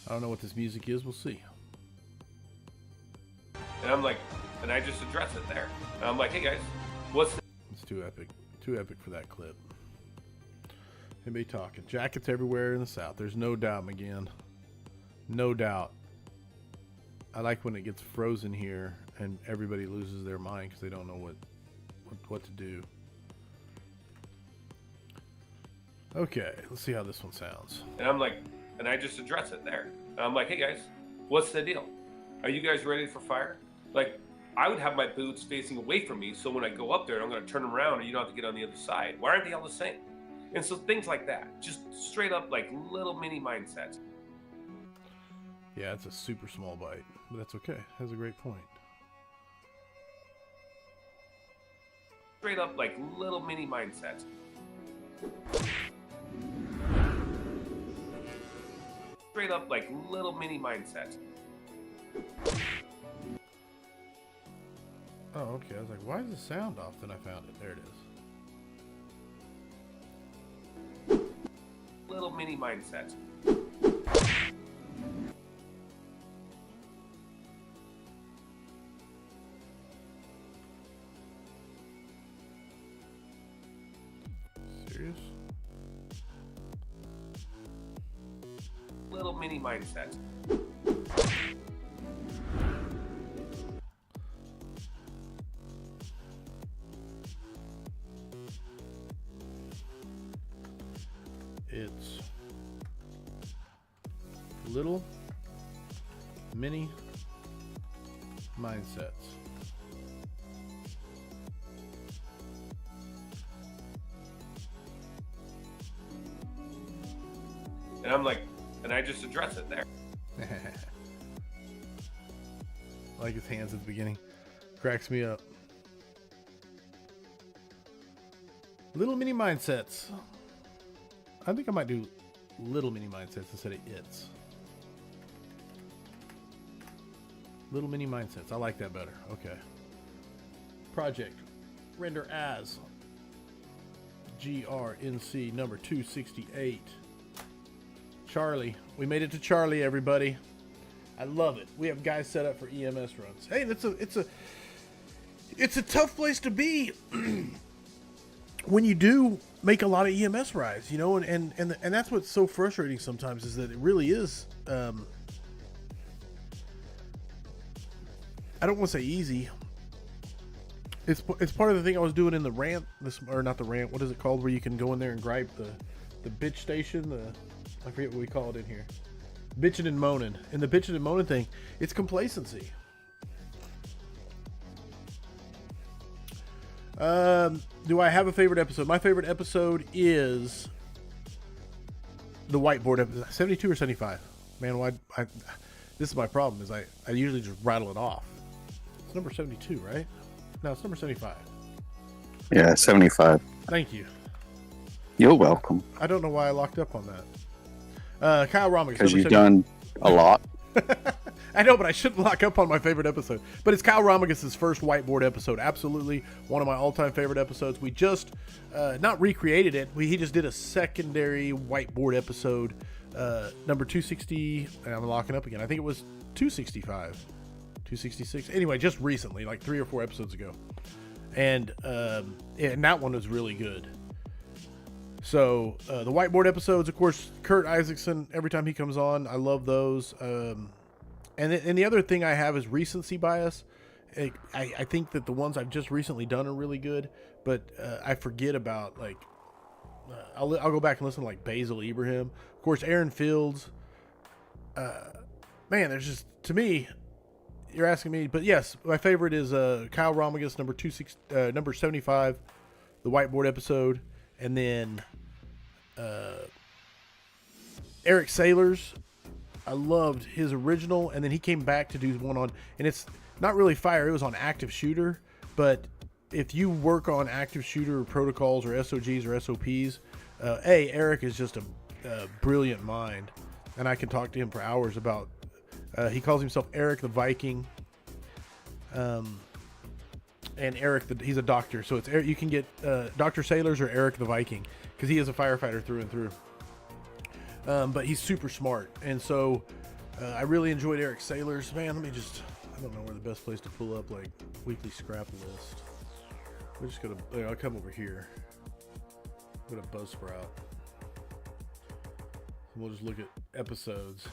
I don't know what this music is. We'll see. And I'm like, and I just address it there. And I'm like, hey guys, what's the too epic. Too epic for that clip. Anybody talking? Jackets everywhere in the South. There's no doubt, McGinn. No doubt. I like when it gets frozen here and everybody loses their mind because they don't know what to do. Okay, let's see how this one sounds. And I'm like, and I just address it there. And I'm like, hey guys, what's the deal? Are you guys ready for fire? Like, I would have my boots facing away from me, so when I go up there, I'm going to turn them around and you don't have to get on the other side. Why aren't they all the same? And so things like that, just straight up like little mini mindsets. Yeah, it's a super small bite, but that's okay. That's a great point. Straight up like little mini mindsets. Straight up like little mini mindsets. Oh, okay. I was like, why is the sound off? Then I found it. There it is. Little mini mindsets. Serious? Little mini mindsets. It's little mini mindsets. And I'm like, and I just address it there. Like his hands at the beginning. Cracks me up. Little mini mindsets. I think I might do little mini mindsets instead of its. Little mini mindsets. I like that better. Okay. Project. Render as. GRNC number 268. Charlie. We made it to Charlie, everybody. I love it. We have guys set up for EMS runs. Hey, it's a tough place to be when you do make a lot of EMS rides, you know, and that's what's so frustrating sometimes is that it really is. I don't want to say easy. It's part of the thing I was doing in the rant, or not the rant. What is it called? Where you can go in there and gripe the bitch station. I forget what we call it in here. Bitching and moaning. And the bitching and moaning thing, it's complacency. Do I have a favorite episode? My favorite episode is the whiteboard episode. 72 or 75? Man, this is my problem, is I usually just rattle it off. It's number 72, right? No, it's number 75. Yeah, 75. Thank you. You're welcome. I don't know why I locked up on that. Kyle Romick. Because you've done a lot. I know, but I shouldn't lock up on my favorite episode. But it's Kyle Romagus's first whiteboard episode. Absolutely one of my all-time favorite episodes. We just not recreated it. He just did a secondary whiteboard episode, number 260. And I'm locking up again. I think it was 265, 266. Anyway, just recently, like 3 or 4 episodes ago. And that one was really good. So the whiteboard episodes, of course, Kurt Isaacson, every time he comes on, I love those. And the other thing I have is recency bias. I think that the ones I've just recently done are really good, but I forget about, like, I'll go back and listen to, like, Basil Ibrahim. Of course, Aaron Fields. Man, there's just, to me, you're asking me, but yes, my favorite is Kyle Romagus, number 75, the whiteboard episode, and then Eric Saylor's. I loved his original, and then he came back to do one on, and it's not really fire, it was on active shooter, but if you work on active shooter protocols or SOGs or SOPs, Eric is just a brilliant mind, and I can talk to him for hours about, he calls himself Eric the Viking, and Eric, he's a doctor, so it's you can get Dr. Sailors or Eric the Viking, because he is a firefighter through and through. But he's super smart, and so I really enjoyed Eric Saylor's. Man, I don't know where the best place to pull up, like, weekly scrap list. We're just gonna. I'll come over here. Go to Buzzsprout. We'll just look at episodes.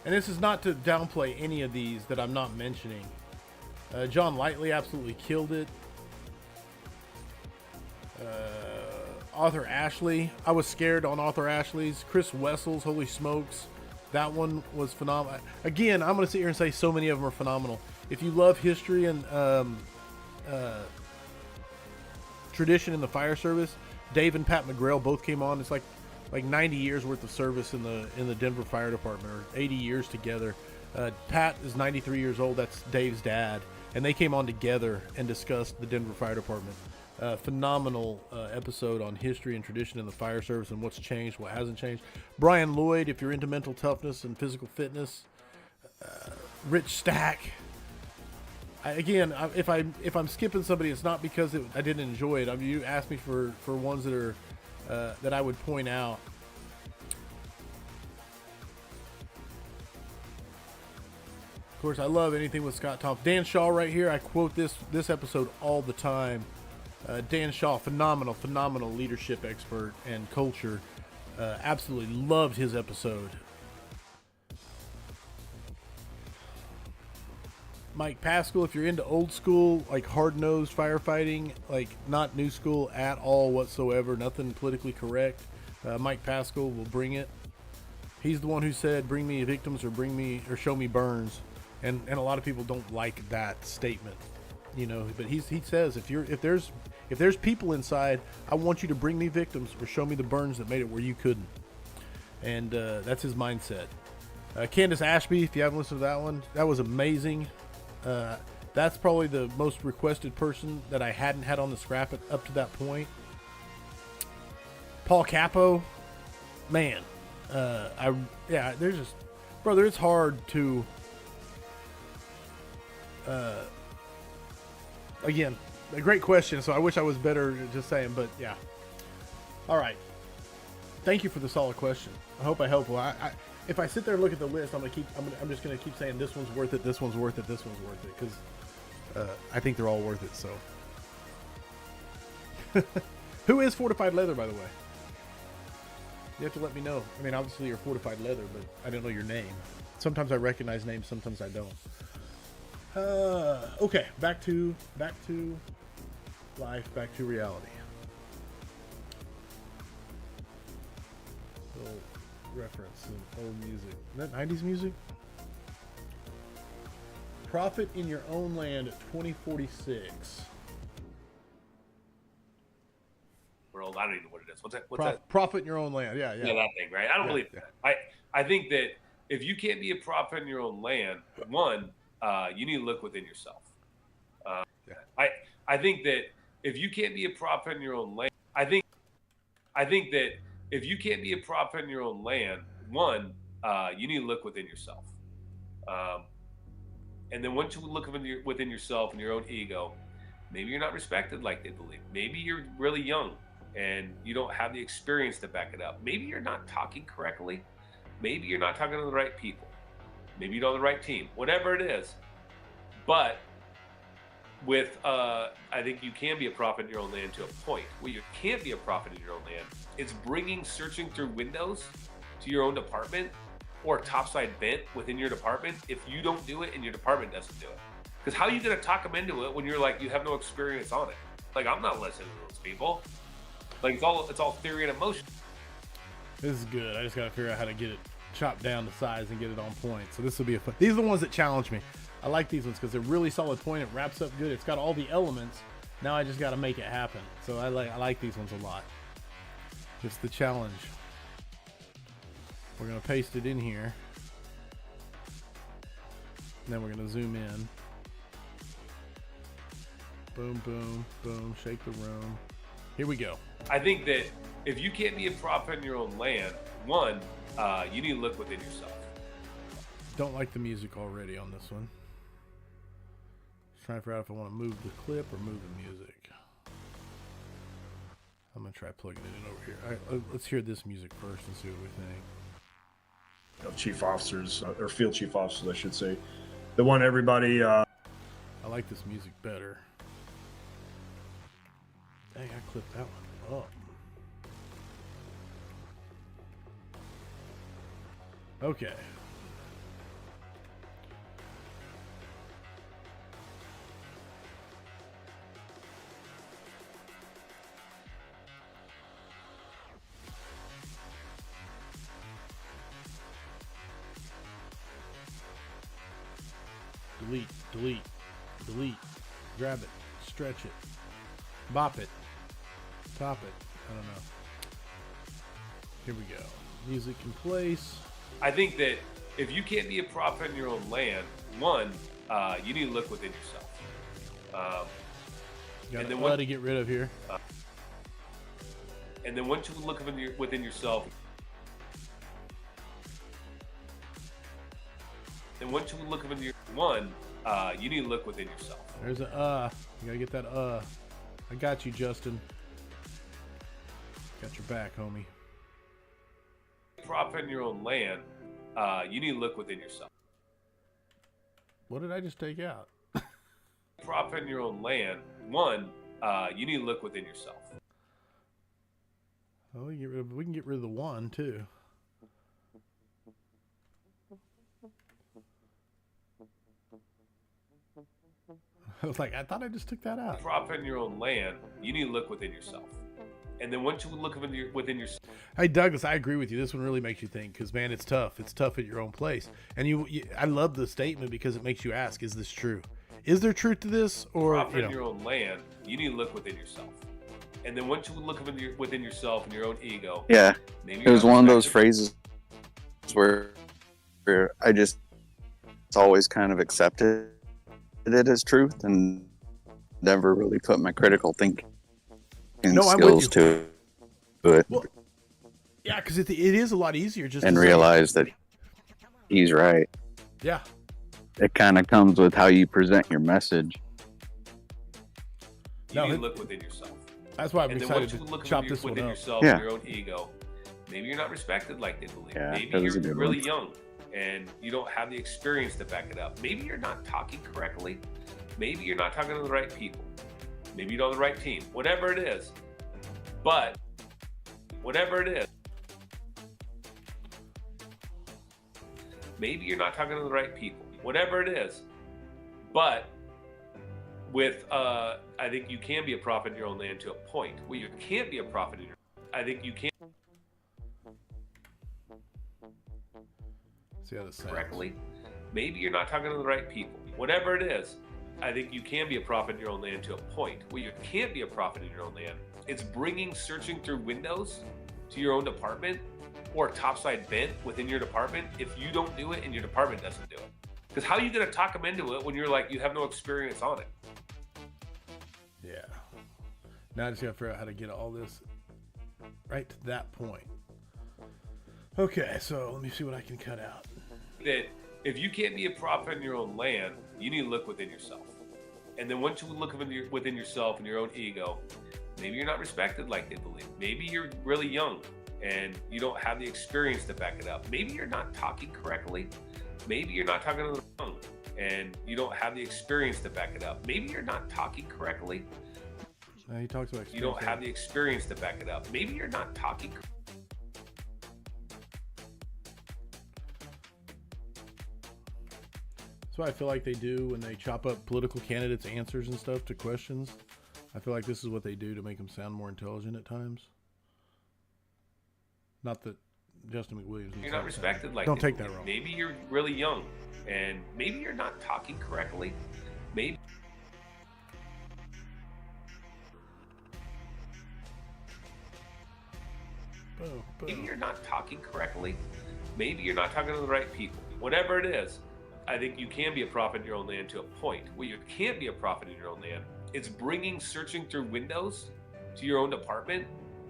And this is not to downplay any of these that I'm not mentioning. John Lightly absolutely killed it. Arthur Ashley. I was scared on Arthur Ashley's. Chris Wessels, holy smokes. That one was phenomenal. Again, I'm going to sit here and say so many of them are phenomenal. If you love history and tradition in the fire service, Dave and Pat McGrail both came on. It's like 90 years worth of service in the Denver Fire Department, or 80 years together. Pat is 93 years old. That's Dave's dad. And they came on together and discussed the Denver Fire Department. Phenomenal episode on history and tradition in the fire service and what's changed, what hasn't changed. Brian Lloyd, if you're into mental toughness and physical fitness. Rich Stack. If I'm skipping somebody, it's not because I didn't enjoy it. I mean, you asked me for ones that are that I would point out. Of course, I love anything with Scott Thompson. Dan Shaw right here. I quote this episode all the time. Dan Shaw, phenomenal leadership expert and culture. Absolutely loved his episode. Mike Pascal, if you're into old school, like hard-nosed firefighting, like not new school at all whatsoever, nothing politically correct, Mike Pascal will bring it. He's the one who said, "Bring me victims or show me burns," and a lot of people don't like that statement, you know. But he says, if there's people inside, I want you to bring me victims or show me the burns that made it where you couldn't. And that's his mindset. Candace Ashby, if you haven't listened to that one, that was amazing. That's probably the most requested person that I hadn't had on the scrap up to that point. Paul Capo, man, there's just, brother, it's hard to, again, a great question. So I wish I was better at just saying, but yeah. All right. Thank you for the solid question. I hope I helped. Well, if I sit there and look at the list, I'm just gonna keep saying this one's worth it, this one's worth it, this one's worth it, because I think they're all worth it. So, who is Fortified Leather, by the way? You have to let me know. I mean, obviously you're Fortified Leather, but I don't know your name. Sometimes I recognize names, sometimes I don't. Okay, back to life, back to reality. Little reference in old music. Is that 90s music? Profit in Your Own Land 2046. We're old. I don't even know what it is. What's that? Profit in Your Own Land. Yeah, that thing, right? I don't believe that. I think that if you can't be a prophet in your own land, one, you need to look within yourself. I think that if you can't be a prophet in your own land, I think that if you can't be a prophet in your own land, one, you need to look within yourself. And then once you look within yourself and your own ego, maybe you're not respected like they believe. Maybe you're really young and you don't have the experience to back it up. Maybe you're not talking correctly. Maybe you're not talking to the right people. Maybe you're on the right team. Whatever it is. But with, I think you can be a prophet in your own land to a point. Where you can't be a prophet in your own land, it's searching through windows to your own department or topside vent within your department if you don't do it and your department doesn't do it. Because how are you going to talk them into it when you're like, you have no experience on it? Like, I'm not listening to those people. Like, it's all theory and emotion. This is good. I just got to figure out how to get it chopped down to size and get it on point. So this will be a fun. These are the ones that challenge me. I like these ones because they're really solid point. It wraps up good. It's got all the elements. Now I just got to make it happen. So I like these ones a lot. Just the challenge. We're going to paste it in here. And then we're going to zoom in. Boom, boom, boom. Shake the room. Here we go. I think that if you can't be a prophet in your own land, one, you need to look within yourself. Don't like the music already on this one. Just trying to figure out if I want to move the clip or move the music. I'm going to try plugging it in over here. All right, let's hear this music first and see what we think. Of chief officers, or field chief officers, I should say. The one everybody... I like this music better. Dang, I clipped that one up. Okay. Delete, delete, delete. Grab it, stretch it, bop it, top it. I don't know. Here we go. Music in place. I think that if you can't be a prophet in your own land, one, you need to look within yourself. Got a lot to get rid of here. And then once you look within yourself, and once you look within your you need to look within yourself. There's a You gotta get that I got you, Justin. Got your back, homie. Prophet in your own land, you need to look within yourself. What did I just take out? Prophet in your own land, one, you need to look within yourself. Oh, we can get rid of the one too. I was like, I thought I just took that out. Prophet in your own land, you need to look within yourself. And then once you look within yourself. Hey, Douglas, I agree with you. This one really makes you think because, man, it's tough. It's tough at your own place. And I love the statement because it makes you ask, is this true? Is there truth to this? Or, Prophet in your own land, you need to look within yourself. And then once you look within yourself and your own ego. Yeah. Maybe it was one of those phrases where I just always kind of accepted it as truth and never really put my critical thinking skills to it. Well, yeah, because it is a lot easier just and to realize that he's right. Yeah. It kind of comes with how you present your message. You need to look within yourself. That's why I'm excited to chop this one up. Yourself and your own ego. Maybe you're not respected like they believe. Yeah, maybe you're really young and you don't have the experience to back it up. Maybe you're not talking correctly. Maybe you're not talking to the right people. Maybe you don't have the right team. Whatever it is. But whatever it is. Maybe you're not talking to the right people. Whatever it is. But with I think you can be a prophet in your own land to a point. Well, you can't be a prophet in your I think you can see how this sounds. Correctly. Maybe you're not talking to the right people. Whatever it is, I think you can be a prophet in your own land to a point. Well, you can't be a prophet in your own land. It's searching through windows to your own department or topside vent within your department if you don't do it and your department doesn't do it. Because how are you going to talk them into it when you're like, you have no experience on it? Yeah. Now I just got to figure out how to get all this right to that point. Okay, so let me see what I can cut out. That if you can't be a prophet in your own land, you need to look within yourself. And then once you look within yourself and your own ego, maybe you're not respected like they believe. Maybe you're really young and you don't have the experience to back it up. Maybe you're not talking correctly. Maybe you're not talking to the young and you don't have the experience to back it up. Maybe you're not talking correctly. He talks about experience. You don't have the experience to back it up. Maybe you're not talking correctly. That's what I feel like they do when they chop up political candidates' answers and stuff to questions. I feel like this is what they do to make them sound more intelligent at times. Not that Justin McWilliams. You're not respected like don't take that wrong. Maybe you're really young and maybe you're not talking correctly. Maybe. Maybe you're not talking correctly. Maybe you're not talking to the right people. Whatever it is, I think you can be a prophet in your own land to a point. Well, you can't be a prophet in your own land. It's searching through windows to your own department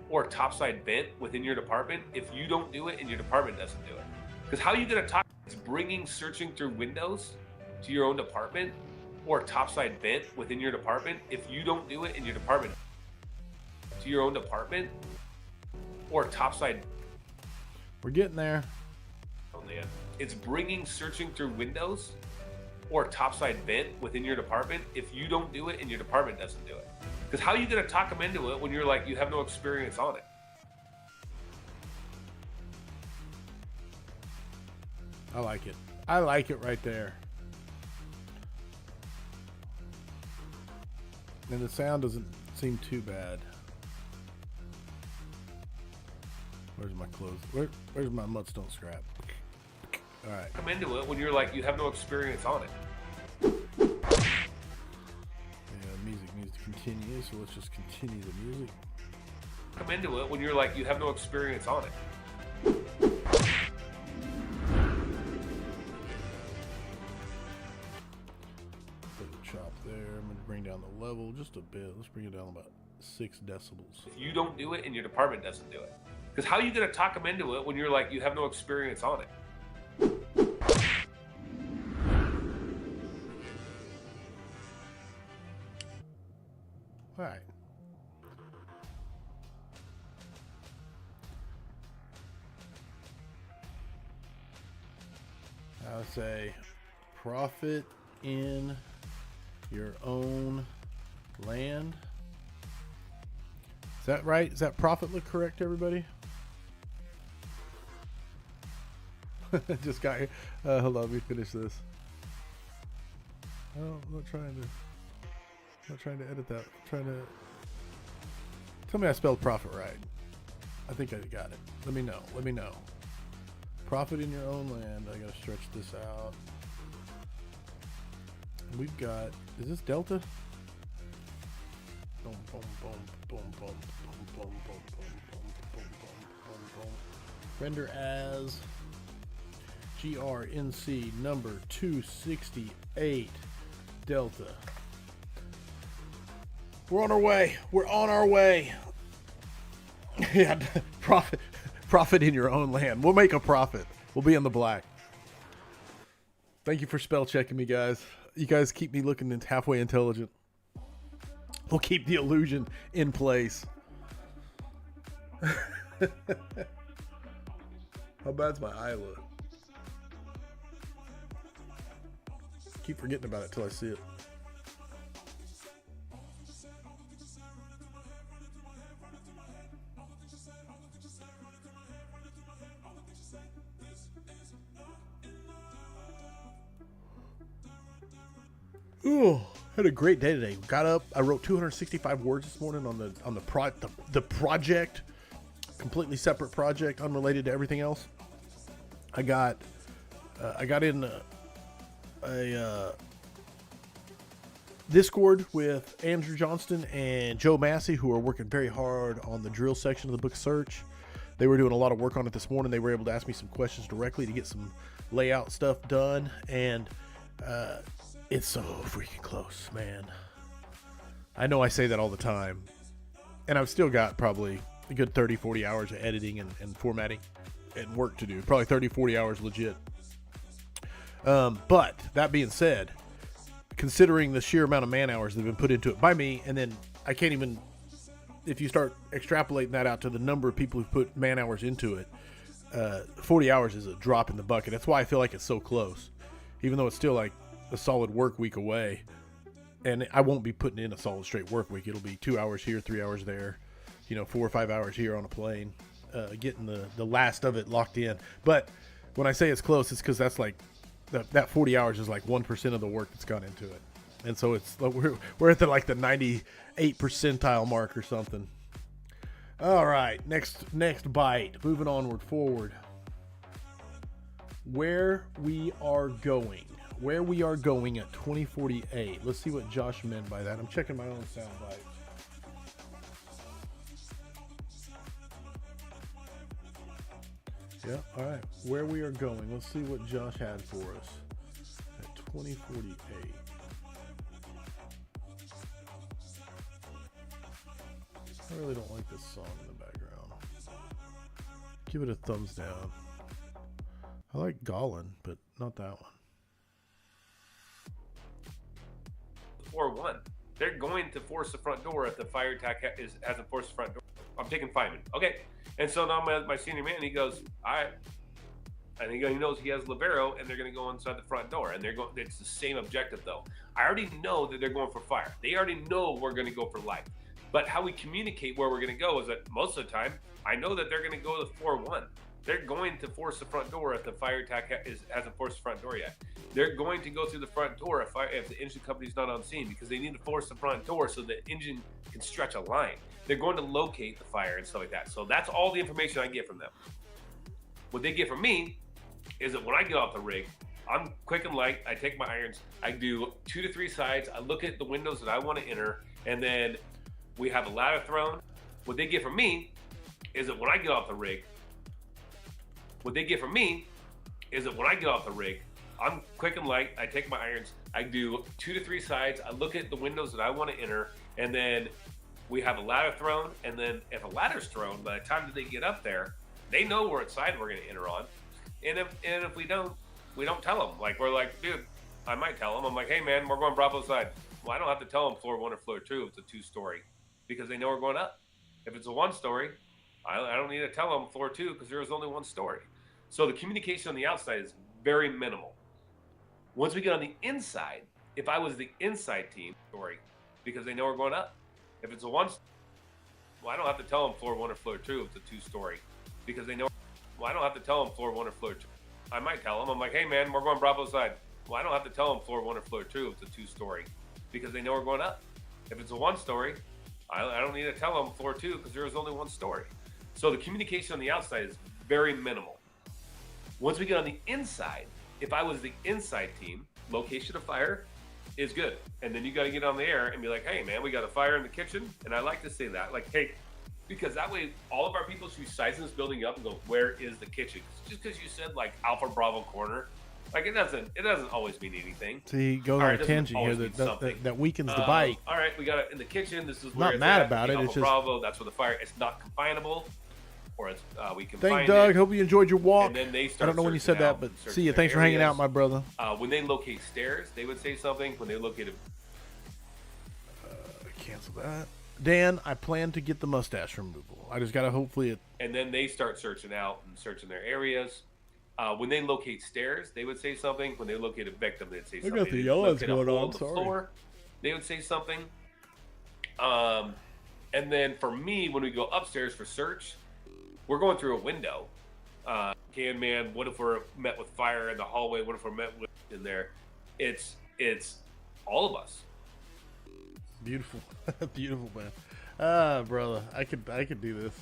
or topside vent within your department if you don't do it and your department doesn't do it. Because how are you going to talk? It's searching through windows to your own department or topside vent within your department if you don't do it and your department to your own department or topside. We're getting there. It's searching through windows or topside vent within your department if you don't do it and your department doesn't do it. Because how are you going to talk them into it when you're like, you have no experience on it? I like it. I like it right there. And the sound doesn't seem too bad. Where's my clothes? Where's my mutts don't scrap? All right. Come into it when you're like, you have no experience on it. Yeah, music needs to continue, so let's just continue the music. Come into it when you're like, you have no experience on it. Put a chop there. I'm going to bring down the level just a bit. Let's bring it down about 6 decibels. If you don't do it and your department doesn't do it. Because how are you going to talk them into it when you're like, you have no experience on it? All right. I would say profit in your own land. Is that right? Does that profit look correct, everybody? Just got here. Hold on, let me finish this. Oh, I'm not trying to edit that. I'm trying to tell me I spelled profit right. I think I got it. Let me know. Let me know. Profit in your own land. I gotta stretch this out. We've got. Is this Delta? Boom, boom, boom, boom, boom, boom, boom, boom, boom, boom, boom, boom, boom. Render as GRNC number 268 Delta. We're on our way. We're on our way. Yeah, profit in your own land. We'll make a profit. We'll be in the black. Thank you for spell checking me, guys. You guys keep me looking halfway intelligent. We'll keep the illusion in place. How bad's my eye look? Keep forgetting about it till I see it. Ooh, had a great day today. Got up. I wrote 265 words this morning on the project, completely separate project, unrelated to everything else. I got in a Discord with Andrew Johnston and Joe Massey, who are working very hard on the drill section of the book Search. They were doing a lot of work on it this morning. They were able to ask me some questions directly to get some layout stuff done, and it's so freaking close, man. I know I say that all the time, and I've still got probably a good 30, 40 hours of editing and formatting and work to do. Probably 30, 40 hours legit. But that being said, considering the sheer amount of man hours that have been put into it by me, and then I can't even, if you start extrapolating that out to the number of people who've put man hours into it, 40 hours is a drop in the bucket. That's why I feel like it's so close, even though it's still like a solid work week away. And I won't be putting in a solid straight work week. It'll be 2 hours here, 3 hours there, 4 or 5 hours here on a plane, getting the last of it locked in. But when I say it's close, it's because that's like that 40 hours is like 1% of the work that's gone into it. And so it's we're at the 98 percentile mark or something. All right, next bite, moving onward, forward. Where we are going at 2048. Let's see what Josh meant by that. I'm checking my own soundbite. Yeah, all right. Where we are going. Let's see what Josh had for us at 2048. I really don't like this song in the background. Give it a thumbs down. I like Gollin, but not that one. 4-1. They're going to force the front door if the fire attack hasn't forced the front door. I'm taking 5 minutes. Okay. And so now my senior man, he goes, all right. And he knows he has libero, and they're going to go inside the front door. And they're going. It's the same objective, though. I already know that they're going for fire. They already know we're going to go for life. But how we communicate where we're going to go is that most of the time, I know that they're going to go to floor 1. They're going to force the front door if the fire attack hasn't forced the front door yet. They're going to go through the front door if the engine company's not on scene, because they need to force the front door so the engine can stretch a line. They're going to locate the fire and stuff like that. So that's all the information I get from them. What they get from me is that when I get off the rig, I'm quick and light. I take my irons. I do 2 to 3 sides. I look at the windows that I want to enter, and then we have a ladder thrown. What they get from me is that when I get off the rig, I'm quick and light. I take my irons. I do 2 to 3 sides. I look at the windows that I want to enter, and then we have a ladder thrown. And then if a ladder's thrown, by the time that they get up there, they know what side we're going to enter on. And if we don't tell them. Like, we're like, dude, I might tell them. I'm like, hey man, we're going Bravo side. Well, I don't have to tell them floor 1 or floor 2 if it's a 2-story, because they know we're going up. If it's a 1-story, I don't need to tell them floor 2 because there was only 1 story. So the communication on the outside is very minimal. Once we get on the inside, if I was the inside team, story, because they know we're going up. If it's a 1, well, I don't have to tell them floor 1 or floor 2 if it's a 2-story, because they know. Well, I don't have to tell them floor 1 or floor 2. I might tell them. I'm like, hey man, we're going Bravo side. Well, I don't have to tell them floor 1 or floor 2 if it's a 2-story, because they know we're going up. If it's a 1-story, I don't need to tell them floor 2 because there was only 1 story. So the communication on the outside is very minimal. Once we get on the inside, if I was the inside team, location of fire is good. And then you got to get on the air and be like, hey man, we got a fire in the kitchen. And I like to say that, like, hey, because that way all of our people should be sizing this building up and go, where is the kitchen? Just because you said like Alpha Bravo corner, like it doesn't always mean anything. See, go on a tangent here that weakens the bite. All right, we got it in the kitchen. This is I'm where not it's mad at. about it. Alpha It's just Bravo. That's where the fire. It's not confinable, or it's we can. Thank Doug. It. Hope you enjoyed your walk. And then they I start don't know when you said searching that, out but and searching see you. their Thanks for hanging areas. out, my brother. When they locate stairs, they would say something. When they located, Cancel that. Dan, I plan to get the mustache removal. I just gotta hopefully it. and then they start searching out and searching their areas. When they locate stairs, they would say something. When they locate a victim, they'd say something. got the They'd yawns locate a going hole on, in the sorry. floor, they would say something. And then for me, when we go upstairs for search, we're going through a window. Can man, what if we're met with fire in the hallway? What if we're met with in there? It's all of us. Beautiful, beautiful man. Brother, I could do this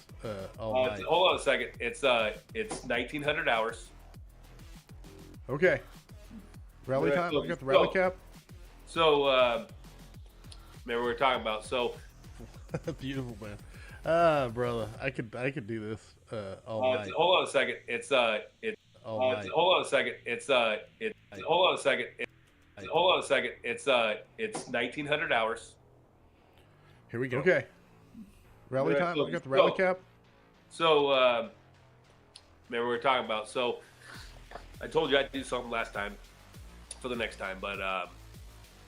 all night. Hold on a second. It's 1,900 hours. Okay. Rally time. I got the rally cap. So, remember we were talking about Beautiful man. Brother, I could do this all night. Hold on a second. It's all night. hold on a second. Hold on a second. Hold on a second. It's 1,900 hours. Here we go. Okay. Rally Yeah, time. so- I got the rally so- cap. So, remember we were talking about. So, I told you I'd do something last time for the next time, but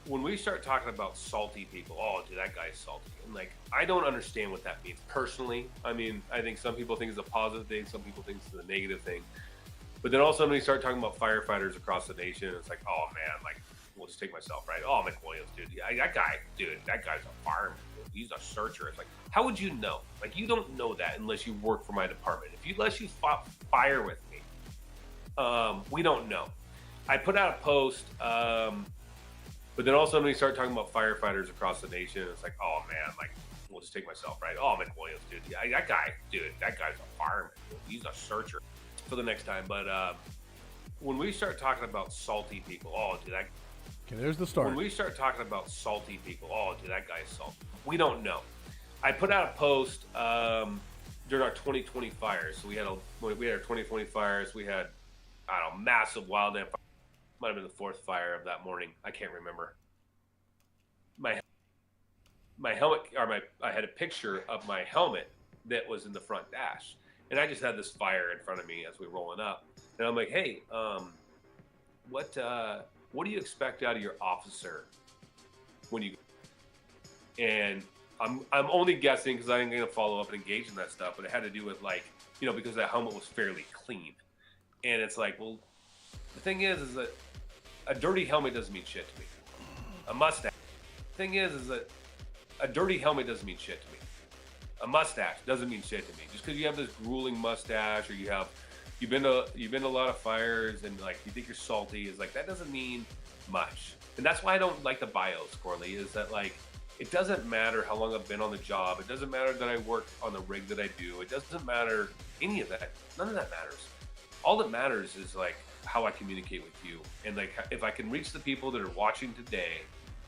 when we start talking about salty people, oh, dude, that guy's salty. And like, I don't understand what that means personally. I mean, I think some people think it's a positive thing, some people think it's a negative thing. But then all of a sudden, when you start talking about firefighters across the nation, it's like, oh man, like, we'll just take myself, right? Oh, McWilliams, dude, that guy's a fireman. Dude. He's a searcher. It's like, how would you know? Like, you don't know that unless you work for my department. Unless you fought fire with me, we don't know. I put out a post, but then all of a sudden, when you start talking about firefighters across the nation, it's like, oh man, like, we'll just take myself, right? Oh, McWilliams, dude, that guy's a fireman. Dude. He's a searcher. For the next time, but when we start talking about salty people, oh, dude, that. Okay, there's the start. When we start talking about salty people, oh, dude, that guy's salty. We don't know. I put out a post during our 2020 fires. So we had our 2020 fires. We had, I don't know, massive wildland fire. Might have been the 4th fire of that morning. I can't remember. My helmet, or I had a picture of my helmet that was in the front dash. And I just had this fire in front of me as we were rolling up. And I'm like, hey, what do you expect out of your officer when you? And I'm only guessing because I ain't gonna follow up and engage in that stuff, but it had to do with like, because that helmet was fairly clean. And it's like, well, the thing is that a dirty helmet doesn't mean shit to me. A mustache. The thing is that a dirty helmet doesn't mean shit to me. A mustache doesn't mean shit to me. Just because you have this grueling mustache, or you've been to a lot of fires, and like you think you're salty, is like that doesn't mean much. And that's why I don't like the bios, Corley. Is that like it doesn't matter how long I've been on the job. It doesn't matter that I work on the rig that I do. It doesn't matter any of that. None of that matters. All that matters is like how I communicate with you, and like if I can reach the people that are watching today.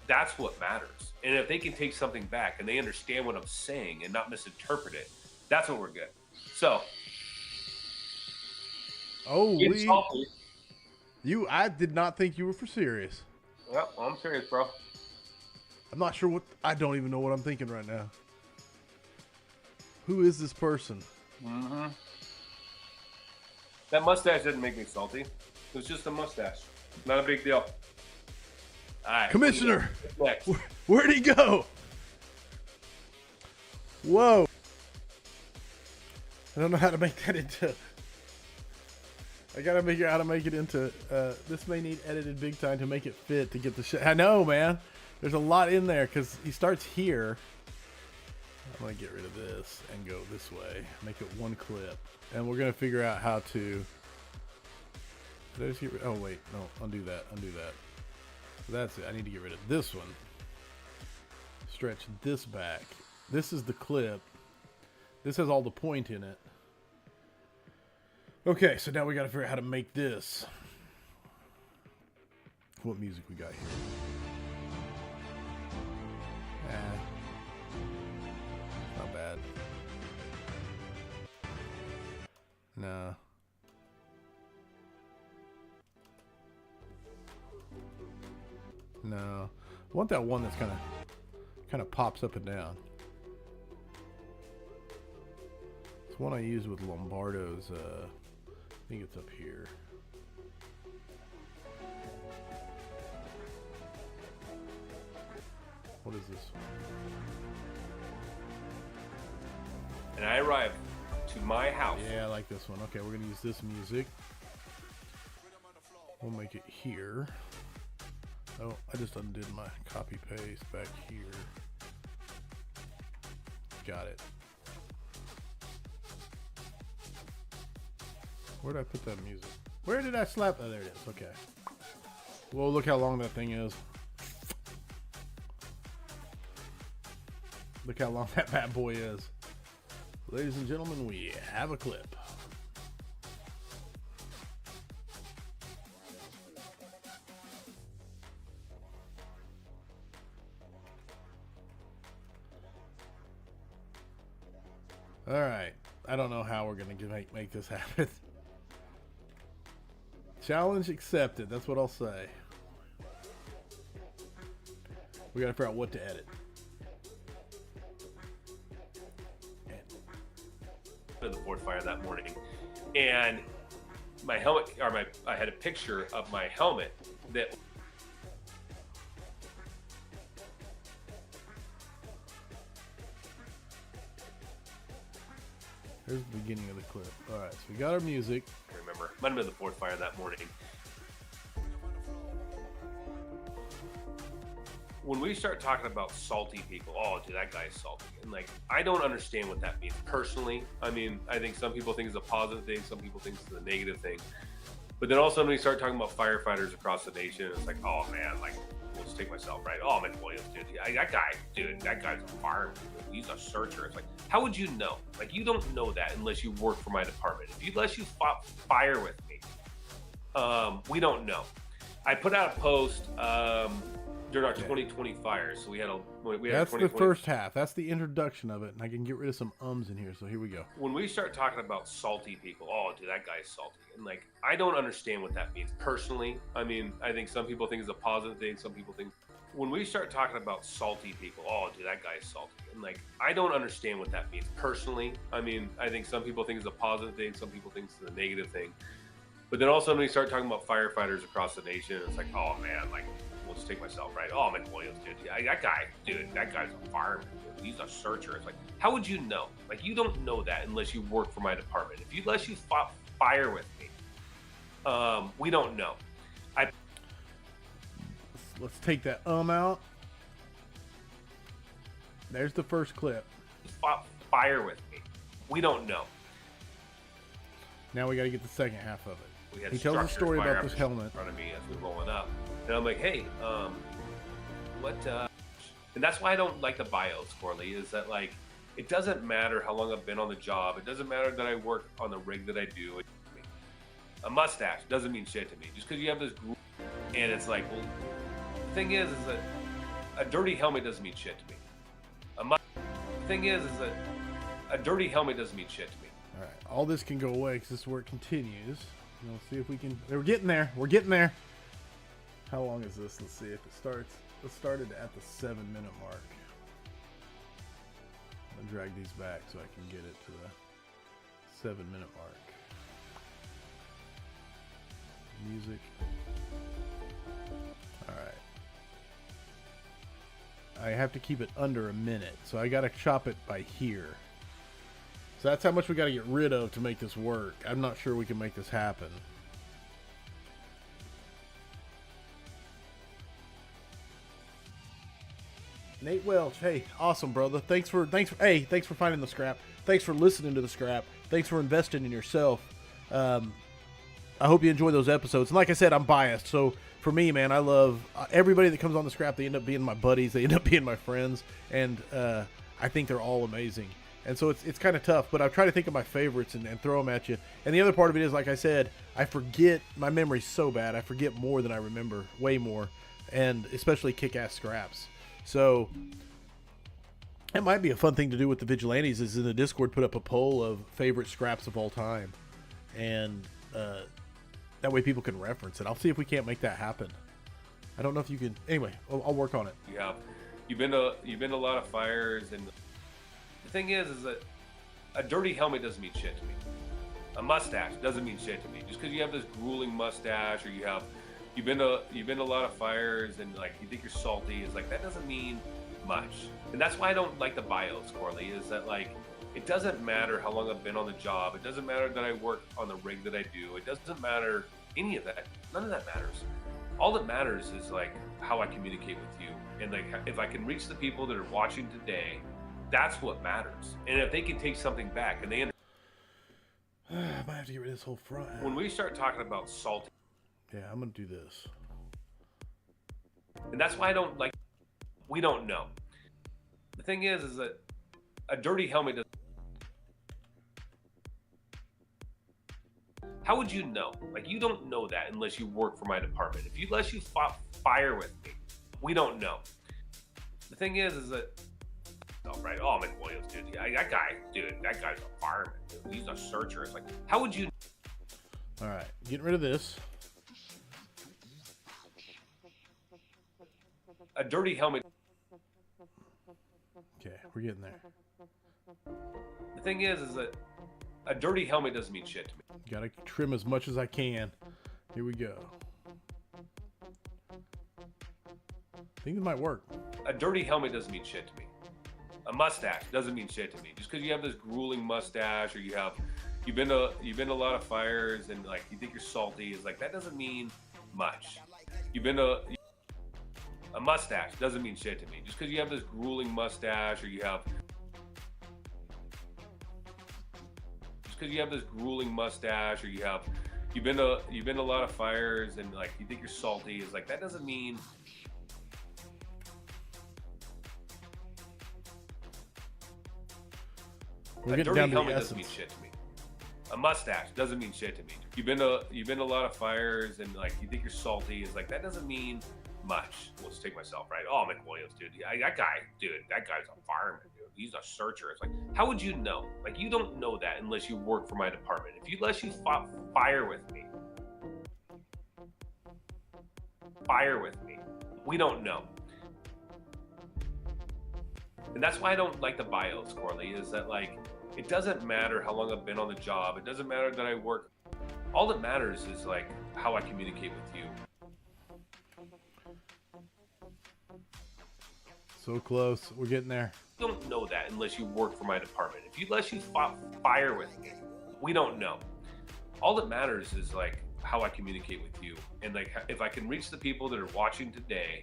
That's what matters. And if they can take something back and they understand what I'm saying and not misinterpret it, that's what we're good. So, I did not think you were for serious. Well, I'm serious, bro. I'm not sure I don't even know what I'm thinking right now. Who is this person? Mm-hmm. That mustache didn't make me salty. It was just a mustache. Not a big deal. All right, Commissioner, where'd he go? Whoa. I don't know how to make that into... I gotta figure out how to make it into... this may need edited big time to make it fit to get the shit. I know, man. There's a lot in there because he starts here. I'm gonna get rid of this and go this way. Make it one clip. And we're gonna figure out how to... Did I just get rid... Oh, wait. No, undo that. Undo that. That's it. I need to get rid of this one. Stretch this back. This is the clip. This has all the point in it. Okay, so now we got to figure out how to make this. What music we got here? Not bad. No. No, I want that one that's kind of pops up and down. It's one I use with Lombardo's. I think it's up here. What is this one? And I arrived to my house. Yeah, I like this one. Okay, we're gonna use this music. We'll make it here. Oh, I just undid my copy paste back here. Got it. Where did I put that music? Where did I slap? Oh, there it is. Okay. Whoa, look how long that thing is. Look how long that bad boy is. Ladies and gentlemen, we have a clip. All right. I don't know how we're going to make this happen. Challenge accepted. That's what I'll say. We got to figure out what to edit. In the board fire that morning, and my helmet, I had a picture of my helmet that. Here's the beginning of the clip. All right, so we got our music. I remember, might have been the board fire that morning. When we start talking about salty people, oh, dude, that guy's salty. And like, I don't understand what that means personally. I mean, I think some people think it's a positive thing. Some people think it's a negative thing. But then also when we start talking about firefighters across the nation, it's like, oh man, like, let's take myself, right? Oh, McWilliams, dude, that guy's a fireman. He's a searcher. It's like, how would you know? Like, you don't know that unless you work for my department. Unless you fought fire with me, we don't know. I put out a post, during our 2020 fires, so we had That's the first half. That's the introduction of it, and I can get rid of some ums in here. So here we go. When we start talking about salty people, oh, dude, that guy's salty, and like, I don't understand what that means personally. I mean, I think some people think it's a positive thing. Some people think. When we start talking about salty people, oh, dude, that guy's salty, and like, I don't understand what that means personally. I mean, I think some people think it's a positive thing. Some people think it's a negative thing. But then also when we start talking about firefighters across the nation, it's like, oh man, like. We'll just take myself, right? Oh, McWilliams, dude, that guy's a fireman. Dude. He's a searcher. It's like, how would you know? Like, you don't know that unless you work for my department. Unless you fought fire with me, we don't know. Let's take that out. There's the first clip. Fire with me. We don't know. Now we got to get the second half of it. We had He tells a structured story fire about this helmet. in front of me as we're rolling up, and I'm like, hey, what? And that's why I don't like the bios, Corley. Is that like, it doesn't matter how long I've been on the job. It doesn't matter that I work on the rig that I do. A mustache doesn't mean shit to me. Just because you have this group, and it's like, well, the thing is that a dirty helmet doesn't mean shit to me. The thing is that a dirty helmet doesn't mean shit to me. All right, all this can go away because this is where it continues. We'll see if we can. We're getting there. We're getting there. How long is this? Let's see if it starts. It started at the 7-minute mark. I'm gonna drag these back so I can get it to the 7-minute mark. Music. All right. I have to keep it under a minute, so I gotta chop it by here. So that's how much we gotta get rid of to make this work. I'm not sure we can make this happen. Nate Welch, hey, awesome, brother. Thanks for finding the scrap. Thanks for listening to the scrap. Thanks for investing in yourself. I hope you enjoy those episodes. And like I said, I'm biased, so for me, man, I love everybody that comes on the scrap. They end up being my buddies. They end up being my friends, and I think they're all amazing. And so it's kind of tough, but I try to think of my favorites and throw them at you. And the other part of it is, like I said, I forget. My memory's so bad. I forget more than I remember, way more, and especially kick-ass scraps. So it might be a fun thing to do with the vigilantes is in the Discord put up a poll of favorite scraps of all time, and that way people can reference it. I'll see if we can't make that happen. I don't know if you can. Anyway, I'll work on it. You've been to a lot of fires, and the thing is that a dirty helmet doesn't mean shit to me. A mustache doesn't mean shit to me. Just because you have this grueling mustache, or you've been to a lot of fires, and like you think you're salty, is like that doesn't mean much. And that's why I don't like the bios, Corley. Is that like, it doesn't matter how long I've been on the job. It doesn't matter that I work on the rig that I do. It doesn't matter any of that. None of that matters. All that matters is like how I communicate with you, and like if I can reach the people that are watching today, that's what matters. And if they can take something back, and they I might have to get rid of this whole front. when we start talking about salty, Yeah, I'm gonna do this. and that's why I don't like. We don't know. The thing is that a dirty helmet doesn't. How would you know? Like, you don't know that unless you work for my department. Unless you fought fire with me, we don't know. The thing is that, oh, right, oh, McWilliams, dude, that guy's a fireman, dude. He's a searcher. It's like, how would you? All right, getting rid of this. A dirty helmet. Okay, we're getting there. The thing is that a dirty helmet doesn't mean shit to me. Gotta trim as much as I can. Here we go. I think it might work. A dirty helmet doesn't mean shit to me. A mustache doesn't mean shit to me. Just because you have this grueling mustache, or you've been to a lot of fires, and like you think you're salty, is like that doesn't mean much. A mustache doesn't mean shit to me. Just because you have this grueling mustache, or you've been to a lot of fires, and like you think you're salty, is like that doesn't mean. We're A getting dirty down to the helmet doesn't mean essence. shit to me. A mustache doesn't mean shit to me. You've been to a lot of fires, and like you think you're salty, is like that doesn't mean much. We'll just take myself, right? Oh, McWilliams, dude, that guy's a fireman, dude. He's a searcher. It's like, how would you know? Like, you don't know that unless you work for my department. Unless you fought fire with me. We don't know. And that's why I don't like the bios, Corley, is that like, it doesn't matter how long I've been on the job. It doesn't matter that I work. All that matters is like how I communicate with you. So close. We're getting there. You don't know that unless you work for my department. Unless you fought fire with me, we don't know. All that matters is like how I communicate with you, and like if I can reach the people that are watching today,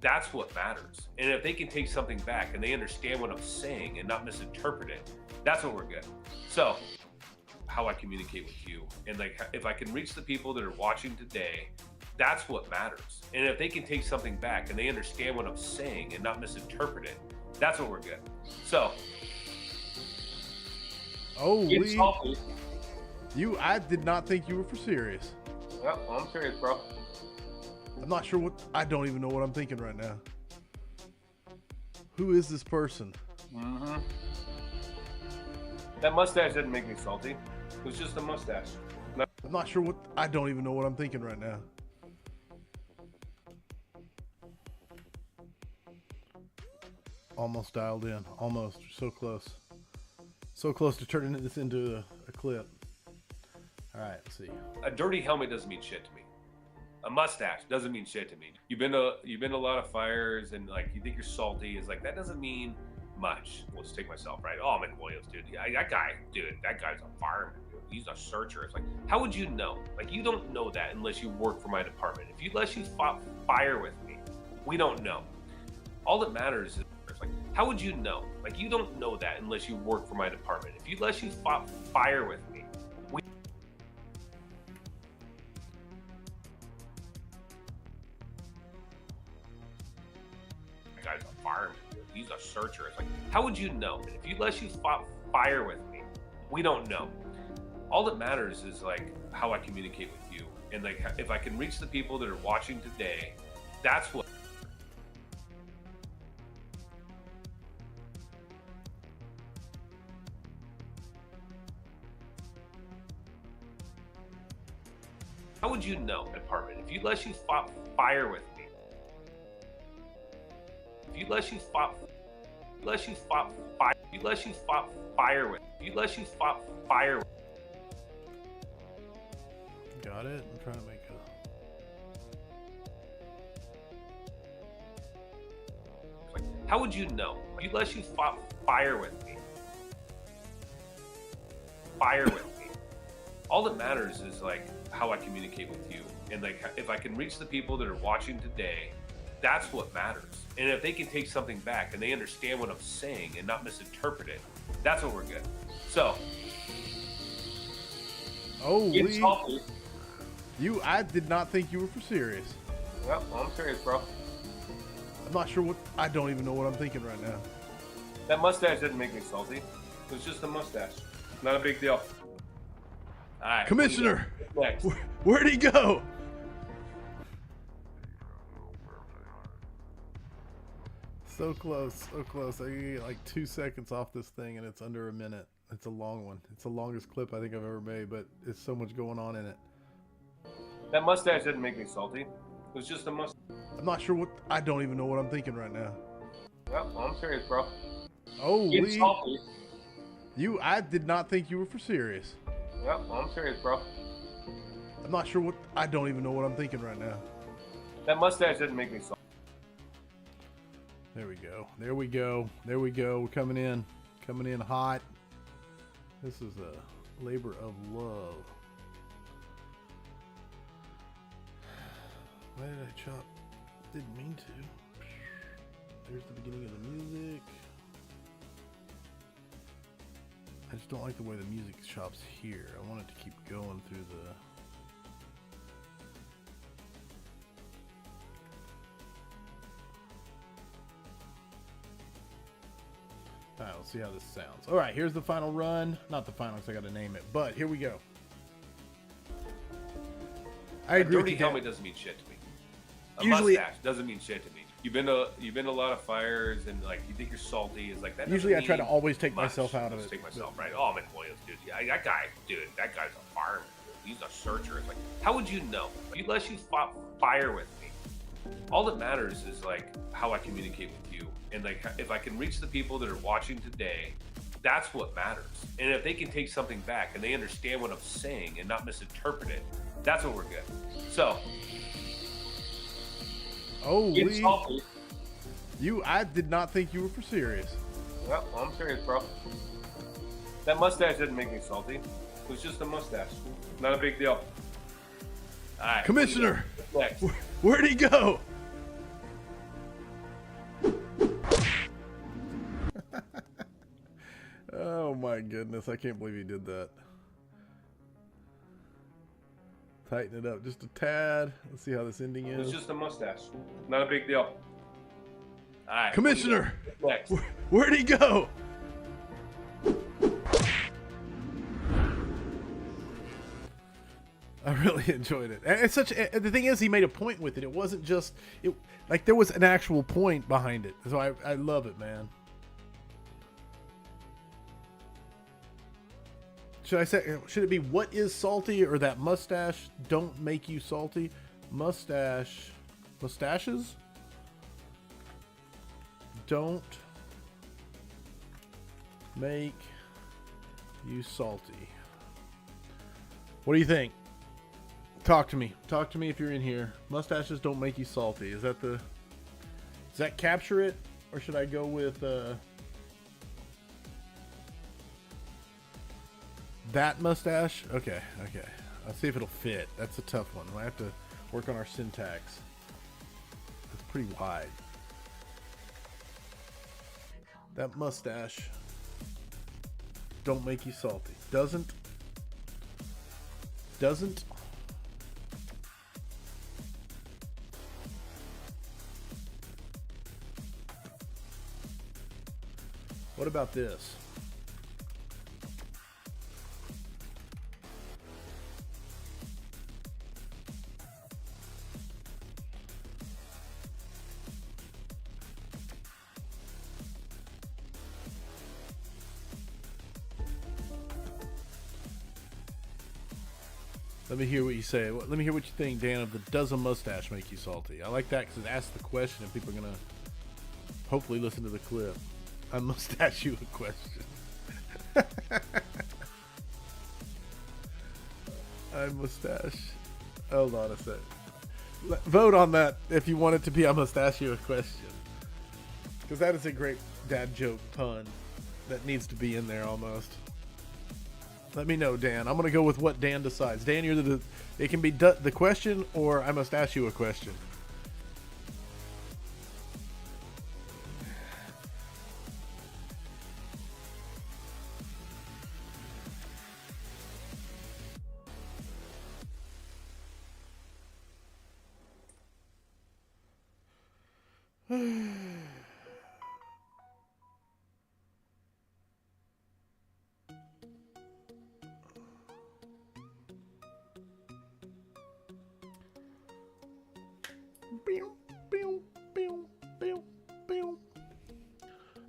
That's what matters. And if they can take something back and they understand what I'm saying and not misinterpret it, that's what we're good. So, how I communicate with you, and like if I can reach the people that are watching today, that's what matters. And if they can take something back and they understand what I'm saying and not misinterpret it, that's what we're good. So, Holy, salty. I did not think you were for serious. Yep, well, I'm serious, bro. I'm not sure what, I don't even know what I'm thinking right now. Who is this person? Mm-hmm. That mustache didn't make me salty. It was just a mustache. No. I'm not sure what, I don't even know what I'm thinking right now. Almost dialed in. Almost. So close. So close to turning this into a clip. All right, let's see. A dirty helmet doesn't mean shit to me. A mustache doesn't mean shit to me. You've been to a lot of fires, and like you think you're salty. Is like that doesn't mean much. Let's take myself, right? Oh, McWilliams, dude. That guy's a fireman. Dude. He's a searcher. It's like, how would you know? Like, you don't know that unless you work for my department. Unless you fought fire with me, we don't know. All that matters is, like, how would you know? Like, you don't know that unless you work for my department. Unless you fought fire with me. That guy's a fireman. Dude. He's a searcher. It's like, how would you know? Unless you fought fire with me, we don't know. All that matters is like how I communicate with you, and like if I can reach the people that are watching today, that's what. How would you know, department? Unless you fought fire with me. Unless you fought fire with. Unless you fought fire with. Got it? I'm trying to make a... Like, how would you know? Unless you fought fire with me. Fire with me. All that matters is like how I communicate with you, and like if I can reach the people that are watching today, that's what matters. And if they can take something back and they understand what I'm saying and not misinterpret it, that's what we're good. So, Holy, I did not think you were for serious. Yep, well, I'm serious, bro. I'm not sure what, I don't even know what I'm thinking right now. That mustache didn't make me salty. It was just a mustache. Not a big deal. All right, Commissioner, next. Where'd he go? So close, so close. I get like 2 seconds off this thing and it's under a minute. It's a long one. It's the longest clip I think I've ever made, but it's so much going on in it. That mustache didn't make me salty. It was just a mustache. I'm not sure what, I don't even know what I'm thinking right now. Yep, well, I'm serious, bro. Holy, I did not think you were for serious. Yep, well, I'm serious, bro. I'm not sure what, I don't even know what I'm thinking right now. That mustache didn't make me salty. There we go. There we go. There we go. We're coming in hot. This is a labor of love. Why did I chop? Didn't mean to. There's the beginning of the music. I just don't like the way the music chops here. I want it to keep going through the... Alright, let's see how this sounds. Alright, here's the final run. Not the final because I got to name it, but here we go. I agree with you. Dirty helmet doesn't mean shit to me. A Usually, mustache doesn't mean shit to me. You've been to a lot of fires, and like you think you're salty. Is like that. Usually, I try to mean always take much. myself out of Just it. Take myself right. Oh, McWilliams, dude. That guy's a fireman. Dude. He's a searcher. It's like, how would you know? Unless you fought fire with me. All that matters is like how I communicate with you, and like if I can reach the people that are watching today, that's what matters. And if they can take something back and they understand what I'm saying and not misinterpret it, that's what we're good. So, Holy, I did not think you were for serious. Yep, well, I'm serious, bro. That mustache didn't make me salty. It was just a mustache. Not a big deal. All right, Commissioner, next. where'd he go? my goodness. I can't believe he did that. Tighten it up just a tad. Let's see how this ending is. It's just a mustache. Not a big deal. All right. Commissioner! Next. Where'd he go? I really enjoyed it. And it's the thing is, he made a point with it. It wasn't just like there was an actual point behind it. So I love it, man. Should it be what is salty or that mustache don't make you salty? Mustaches don't make you salty. What do you think? Talk to me. Talk to me if you're in here. Mustaches don't make you salty. Does that capture it? Or should I go with that mustache? Okay. I'll see if it'll fit. That's a tough one. I have to work on our syntax. It's pretty wide. That mustache don't make you salty. Doesn't. What about this? Let me hear what you say. Let me hear what you think, Dan, of the does a mustache make you salty? I like that because it asks the question and people are going to hopefully listen to the clip. I must ask you a question. I mustache. Hold on a sec. Vote on that if you want it to be I must ask you a question. Because that is a great dad joke pun that needs to be in there almost. Let me know, Dan. I'm going to go with what Dan decides. Dan, you're it can be the question or I must ask you a question.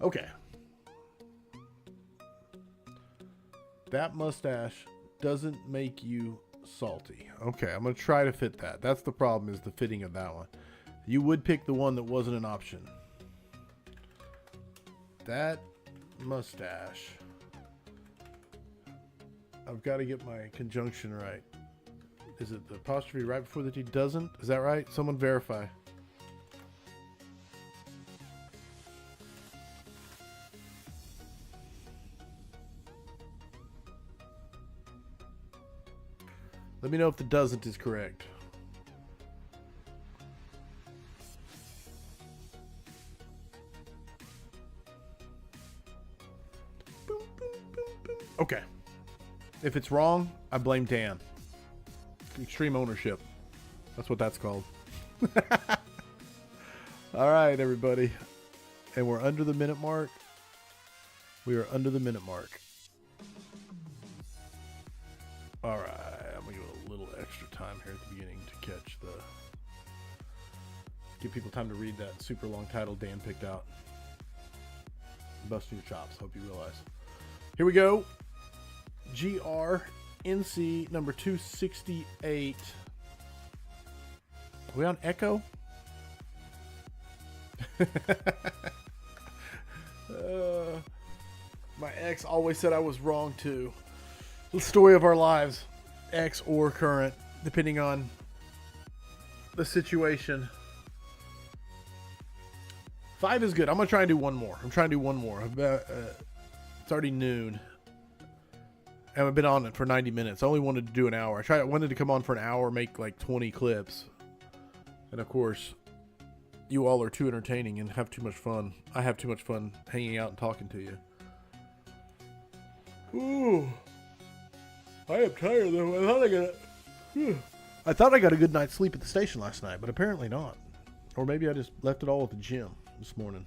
Okay. That mustache doesn't make you salty. Okay, I'm going to try to fit that. That's the problem, is the fitting of that one. You would pick the one that wasn't an option. That mustache. I've got to get my conjunction right. Is it the apostrophe right before the T? Doesn't? Is that right? Someone verify. Let me know if the doesn't is correct. Okay. If it's wrong, I blame Dan. Extreme ownership. That's what that's called. All right, everybody. And we're under the minute mark. We are under the minute mark. All right. I'm going to give it a little extra time here at the beginning to catch the... Give people time to read that super long title Dan picked out. Busting your chops. Hope you realize. Here we go. GRNC number 268. Are we on Echo? My ex always said I was wrong too. The story of our lives, ex or current, depending on the situation. 5 is good. I'm gonna try and do one more. It's already noon. And I've been on it for 90 minutes. I only wanted to do an hour. I wanted to come on for an hour, make like 20 clips. And of course, you all are too entertaining and have too much fun. I have too much fun hanging out and talking to you. Ooh. I am tired though. I thought I got a good night's sleep at the station last night, but apparently not. Or maybe I just left it all at the gym this morning.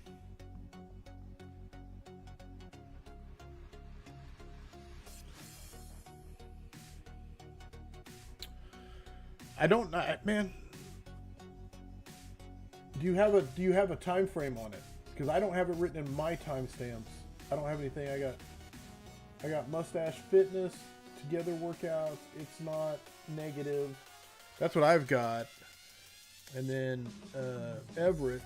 I don't know, man. Do you have a time frame on it? Because I don't have it written in my timestamps. I don't have anything. I got mustache fitness, together workouts. It's not negative. That's what I've got. And then Everett's.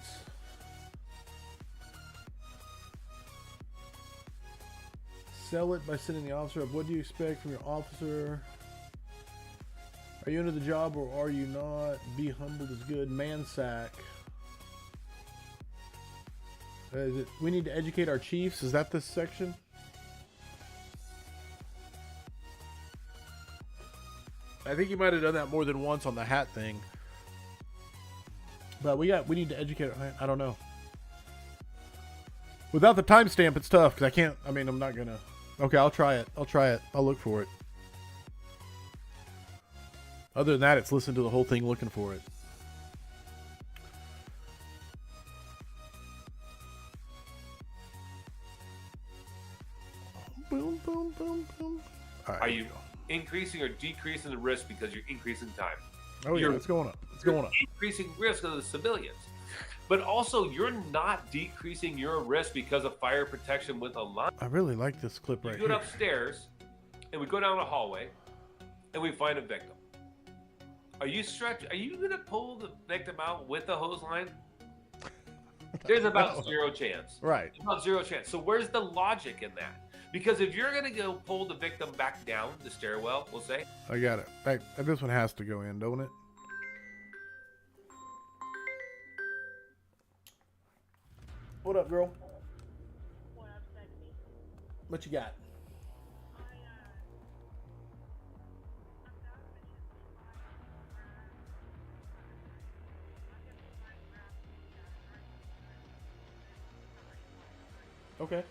Sell it by sending the officer up. What do you expect from your officer? Are you into the job or are you not? Be humbled is good. Mansack. Is it, we need to educate our chiefs. Is that this section? I think you might have done that more than once on the hat thing. But we need to educate. I don't know. Without the timestamp, it's tough because I can't. I mean, I'm not gonna. Okay, I'll try it. I'll look for it. Other than that, it's listen to the whole thing looking for it. Boom, boom, boom, boom. All right, Are you increasing or decreasing the risk because you're increasing time? Oh yeah, it's going up. It's going up. Increasing risk of the civilians. But also, you're not decreasing your risk because of fire protection with a line. I really like this clip right We go here. upstairs, and we go down a hallway, and we find a victim. Are you going to pull the victim out with the hose line? There's about zero chance. Right. About zero chance. So where's the logic in that? Because if you're going to go pull the victim back down the stairwell, we'll say. I got it. This one has to go in, don't it? What up, girl? What you got? Okay.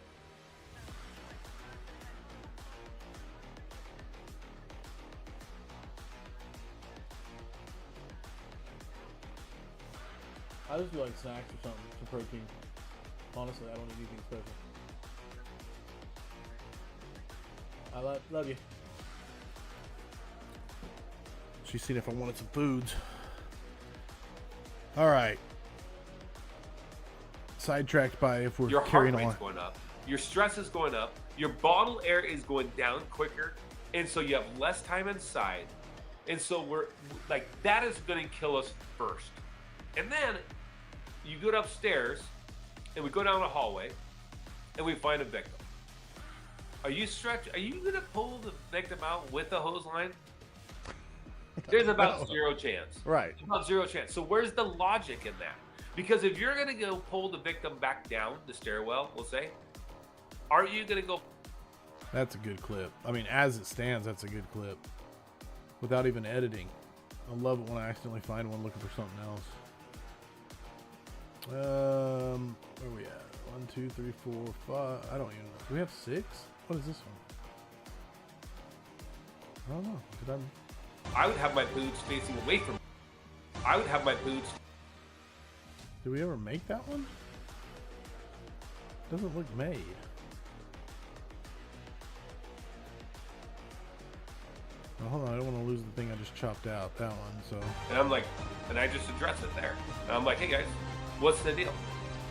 I just do like snacks or something, some protein. Honestly, I don't need anything special. I love you. She's seen if I wanted some foods. All right. Sidetracked by if we're Your heart carrying rate's on. going up. Your stress is going up. Your bottle air is going down quicker. And so you have less time inside. And so we're like, that is going to kill us first. And then you go upstairs and we go down a hallway and we find a victim. Are you going to pull the victim out with the hose line? There's about zero chance. Right. About zero chance. So where's the logic in that? Because if you're going to go pull the victim back down the stairwell, we'll say, are you going to go? That's a good clip. I mean, as it stands, that's a good clip. Without even editing. I love it when I accidentally find one looking for something else. Where are we at? 1, 2, 3, 4, 5. I don't even know. Do we have 6? What is this one? I don't know. I would have my boots facing away from me. I would have my boots. Did we ever make that one? Doesn't look made. Oh, hold on, I don't want to lose the thing I just chopped out. That one, so. And I'm like, and I just address it there. And I'm like, hey guys, what's the deal?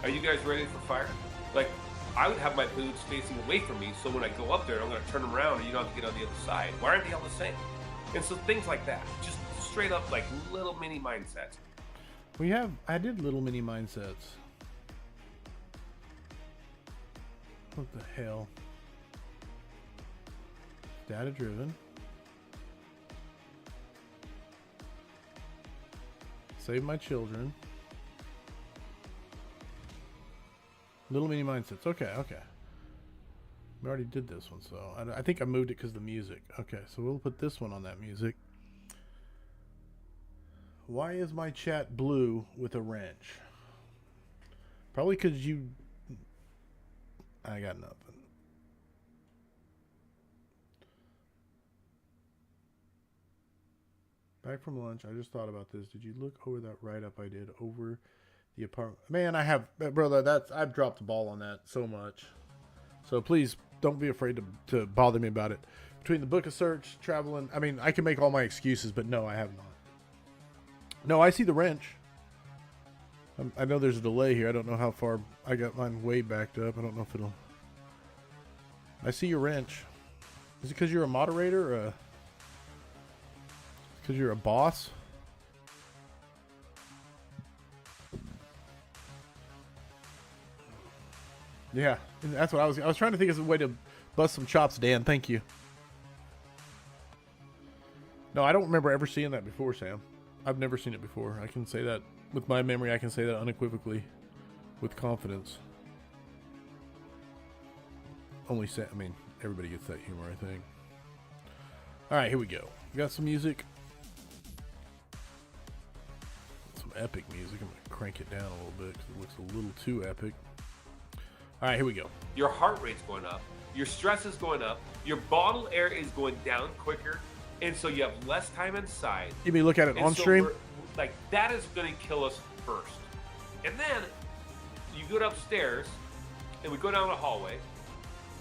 Are you guys ready for fire? Like, I would have my boots facing away from me, so when I go up there, I'm going to turn around and you don't have to get on the other side. Why aren't they all the same? And so things like that, just straight up like little mini mindsets. I did little mini mindsets. What the hell? Data driven. Save my children. Little mini mindsets. Okay. We already did this one, so I think I moved it because of the music. Okay, so we'll put this one on that music. Why is my chat blue with a wrench? Probably because I got nothing. Back from lunch. I just thought about this. Did you look over that write-up I did over the apartment? Man, I have, brother. I've dropped the ball on that so much. So please don't be afraid to bother me about it. Between the book of search, traveling, I mean, I can make all my excuses, but no, I have not. No, I see the wrench. I know there's a delay here. I don't know how far. I got mine way backed up. I don't know if it'll. I see your wrench. Is it because you're a moderator or because you're a boss? Yeah, that's what I was trying to think of a way to bust some chops, Dan. Thank you. No, I don't remember ever seeing that before, Sam. I've never seen it before. I can say that with my memory. I can say that unequivocally, with confidence. Only say, I mean, everybody gets that humor, I think. All right, here we go. We got some music. Some epic music. I'm gonna crank it down a little bit because it looks a little too epic. All right, here we go. Your heart rate's going up. Your stress is going up. Your bottle air is going down quicker. And so you have less time inside. You mean look at it on stream? Like, that is going to kill us first. And then you go upstairs, and we go down the hallway,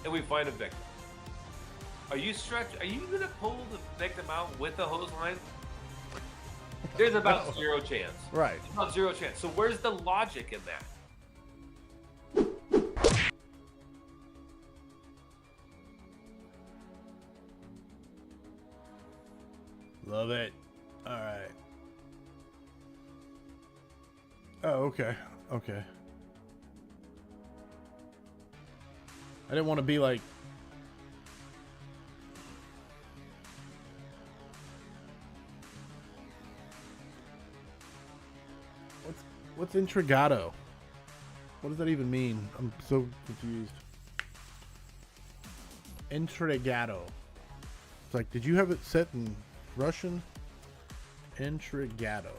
and we find a victim. Are you going to pull the victim out with the hose line? There's about zero chance. Right. There's about zero chance. So where's the logic in that? Love it. All right. Oh, okay. Okay. I didn't want to be like... What's intrigato? What does that even mean? I'm so confused. Intrigato. It's like, did you have it set in Russian? Intrigato.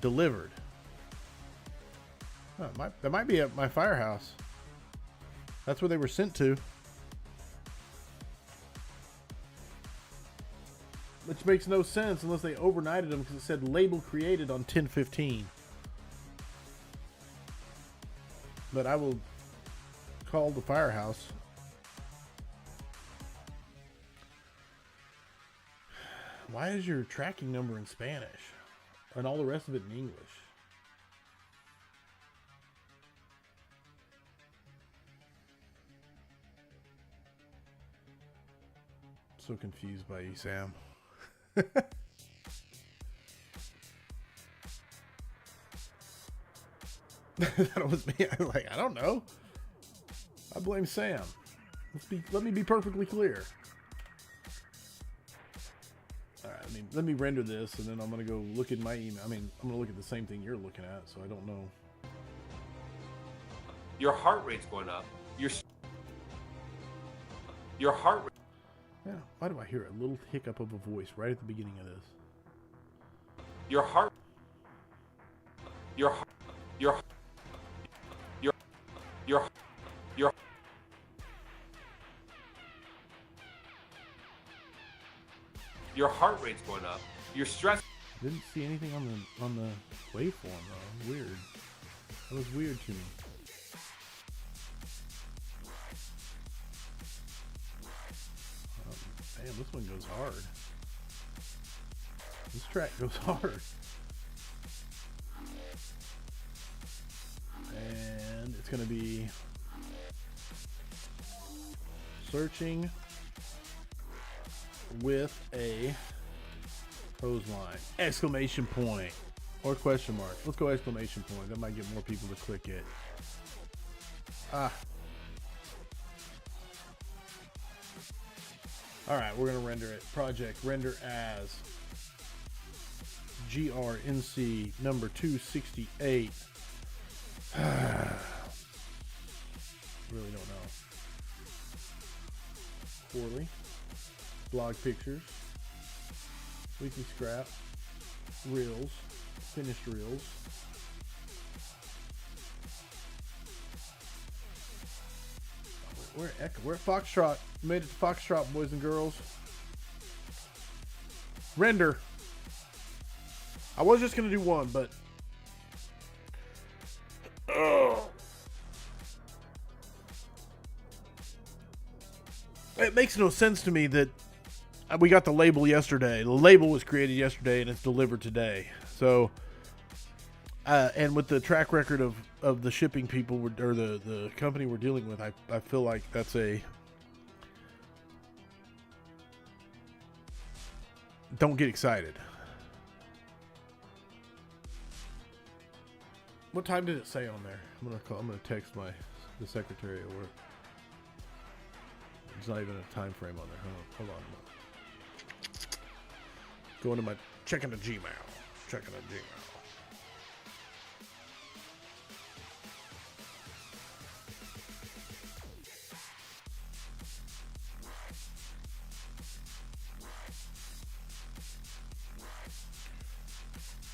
Delivered. Oh, that might be at my firehouse. That's where they were sent to. Which makes no sense unless they overnighted them because it said label created on 10/15. But I will call the firehouse. Why is your tracking number in Spanish and all the rest of it in English? So confused by you, Sam. That was me. I'm like, I don't know. I blame Sam. Let me be perfectly clear. All right, let me render this, and then I'm gonna go look at my email. I mean, I'm gonna look at the same thing you're looking at, so I don't know. Your heart rate's going up. Your heart rate. Yeah. Why do I hear a little hiccup of a voice right at the beginning of this? Your heart rate's going up. Your stress. Didn't see anything on the waveform though. Weird. That was weird to me. Damn, this one goes hard. This track goes hard. And it's going to be searching with a hose line. Exclamation point. Or question mark. Let's go exclamation point. That might get more people to click it. Alright, we're going to render it. Project render as GRNC number 268. Really don't know. Quarterly. Blog pictures. Weekly scrap. Reels. Finished reels. We're at Foxtrot. Made it to Foxtrot, boys and girls. Render. I was just gonna do one, but it makes no sense to me that we got the label yesterday. The label was created yesterday and it's delivered today. So, and with the track record of the shipping people or the company we're dealing with, I feel like that's a don't get excited. What time did it say on there? I'm gonna text the secretary at work. There's not even a time frame on there. Hold on. Going to my checking the Gmail. Checking the Gmail.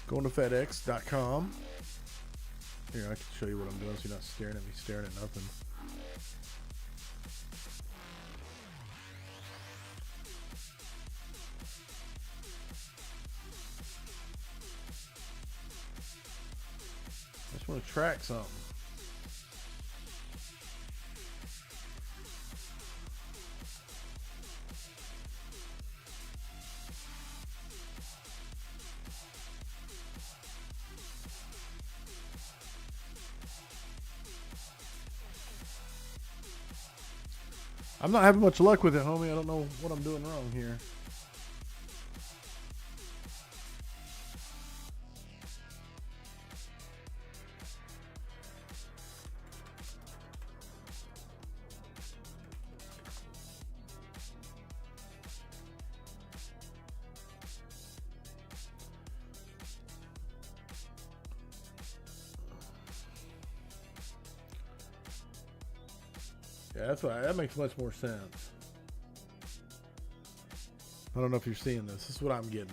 Going to FedEx.com. Here, I can show you what I'm doing so you're not staring at nothing. I just want to track something. I'm not having much luck with it, homie. I don't know what I'm doing wrong here. Yeah, that's why that makes much more sense. I don't know if you're seeing this. This is what I'm getting.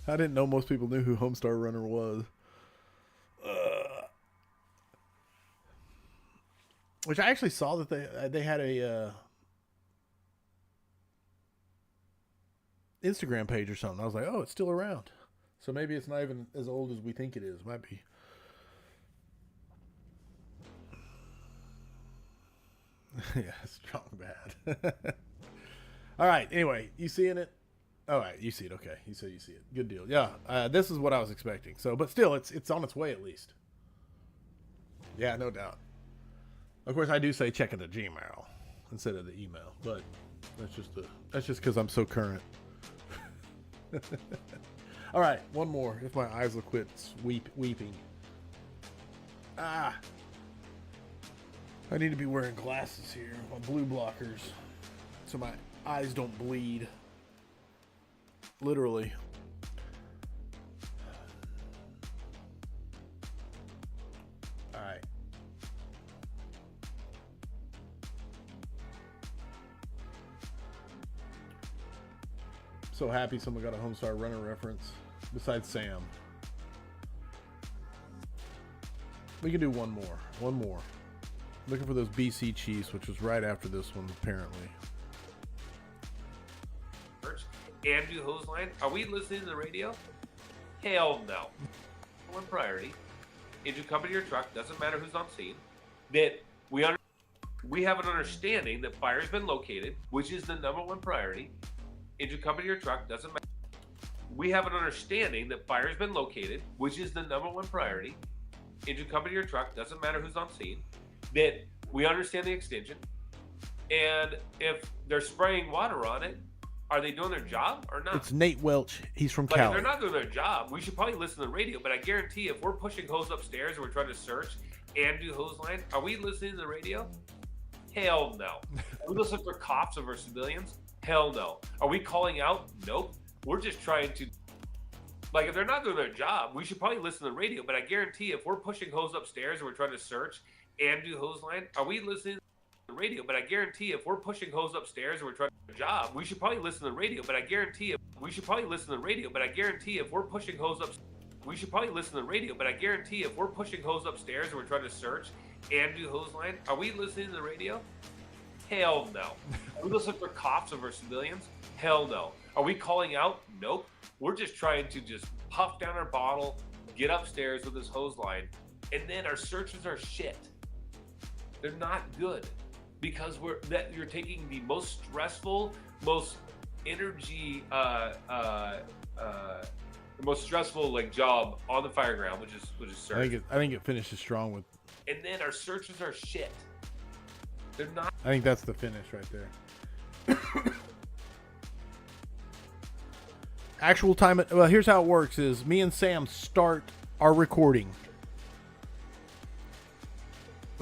I didn't know most people knew who Homestar Runner was. Which I actually saw that they had a Instagram page or something. I was like, oh, it's still around. So maybe it's not even as old as we think it is. Might be. Yeah, strong bad. All right. Anyway, you seeing it? All right, you see it. Okay, you say you see it. Good deal. Yeah, this is what I was expecting. So, but still, it's on its way at least. Yeah, no doubt. Of course, I do say check in the Gmail instead of the email, but that's just because I'm so current. All right, one more. If my eyes will quit weeping. I need to be wearing glasses here, my blue blockers, so my eyes don't bleed. Literally. All right. So happy someone got a Homestar Runner reference besides Sam. We can do one more. Looking for those BC Chiefs, which was right after this one, apparently. Andrew Hoseline, are we listening to the radio? Hell no. One priority. Engine company or truck, doesn't matter who's on scene. That we have an understanding that fire has been located, which is the number one priority. Engine company or truck, doesn't matter. We have an understanding that fire has been located, which is the number one priority. Engine company or truck, doesn't matter who's on scene. That we understand the extension. And if they're spraying water on it, are they doing their job or not? It's Nate Welch. He's from Like, Cali. if they're not doing their job, we should probably listen to the radio. But I guarantee if we're pushing hose upstairs and we're trying to search and do hose line, are we listening to the radio? Hell no. Are we listening for cops over civilians? Hell no. Are we calling out? Nope. We're just trying to... Like, if they're not doing their job, we should probably listen to the radio. But I guarantee if we're pushing hose upstairs and we're trying to search and do hose line, are we listening to the radio? But I guarantee if we're pushing hose upstairs and we're trying to do a job, we should probably listen to the radio. But I guarantee if we're pushing hose up, we should probably listen to the radio, but I guarantee if we're pushing hose upstairs and we're trying to search and do hose line, are we listening to the radio? Hell no. Are we listening for cops over civilians? Hell no. Are we calling out? Nope. We're just trying to just puff down our bottle, get upstairs with this hose line, and then our searches are shit. They're not good because you're taking the most stressful, most energy, the most stressful like job on the fire ground, which is search. I think it finishes strong with. And then our searches are shit. They're not. I think that's the finish right there. Actual time. Well, here's how it works: is me and Sam start our recording.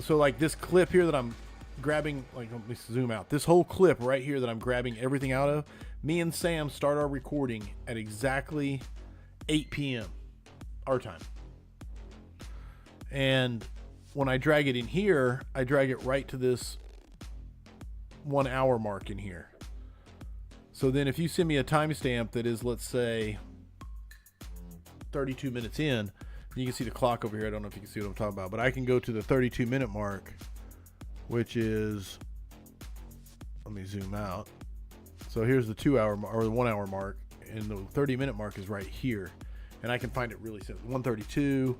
So like this clip here that I'm grabbing, like let me zoom out. This whole clip right here that I'm grabbing everything out of. Me and Sam start our recording at exactly 8 p.m. our time. And when I drag it in here, I drag it right to this 1 hour mark in here. So then if you send me a timestamp that is, let's say, 32 minutes in, you can see the clock over here. I don't know if you can see what I'm talking about, but I can go to the 32-minute mark, which is, let me zoom out. So here's the 2 hour or the 1 hour mark, and the 30-minute mark is right here. And I can find it really simple. 132,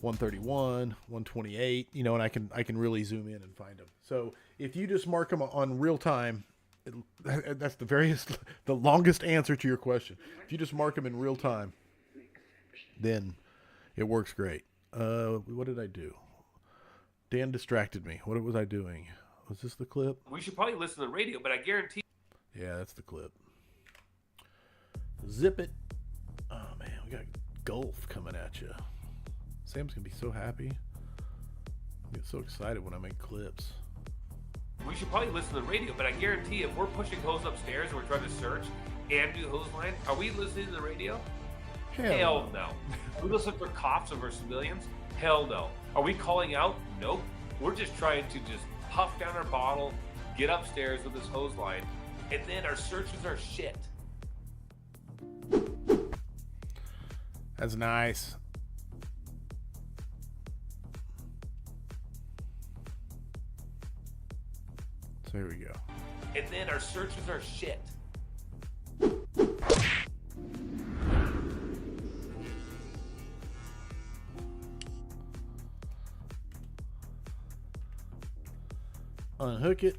131, 128, you know, and I can really zoom in and find them. So if you just mark them on real time, that's the longest answer to your question. If you just mark them in real time, then it works great. What did I do? Dan distracted me. What was I doing? Was this the clip? We should probably listen to the radio, but I guarantee. Yeah, that's the clip. Zip it. Oh man, we got golf coming at you. Sam's gonna be so happy. I get so excited when I make clips. We should probably listen to the radio, but I guarantee if we're pushing hose upstairs and we're trying to search and do hose line, are we listening to the radio? Hell no. Are we listening for cops over civilians? Hell no. Are we calling out? Nope. We're just trying to just puff down our bottle, get upstairs with this hose line, and then our searches are shit. That's nice. So here we go. And then our searches are shit. Unhook it,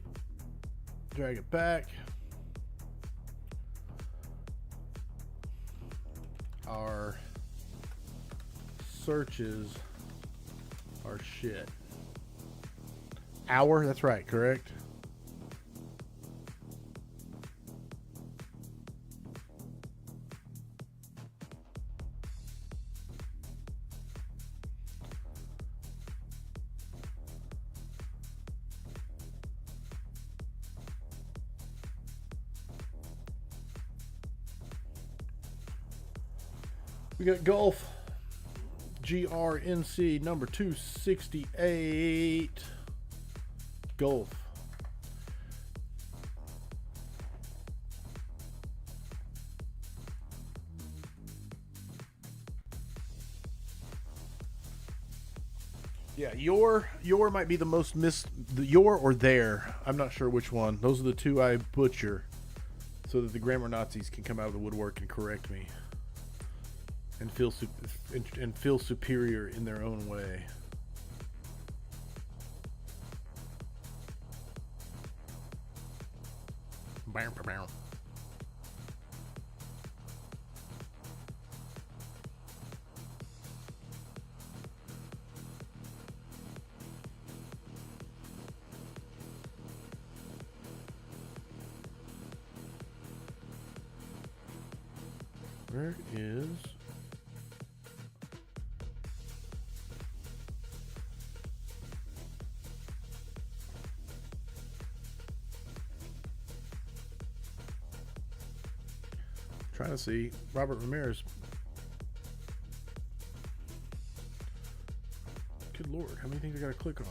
drag it back. Our searches are shit. Hour, that's right, correct? We got golf GRNC number 268 golf. Yeah, your might be the most your or their. I'm not sure which one. Those are the two I butcher so that the grammar Nazis can come out of the woodwork and correct me. And feel superior in their own way. Where is... Trying to see Robert Ramirez. Good Lord, how many things I gotta click on?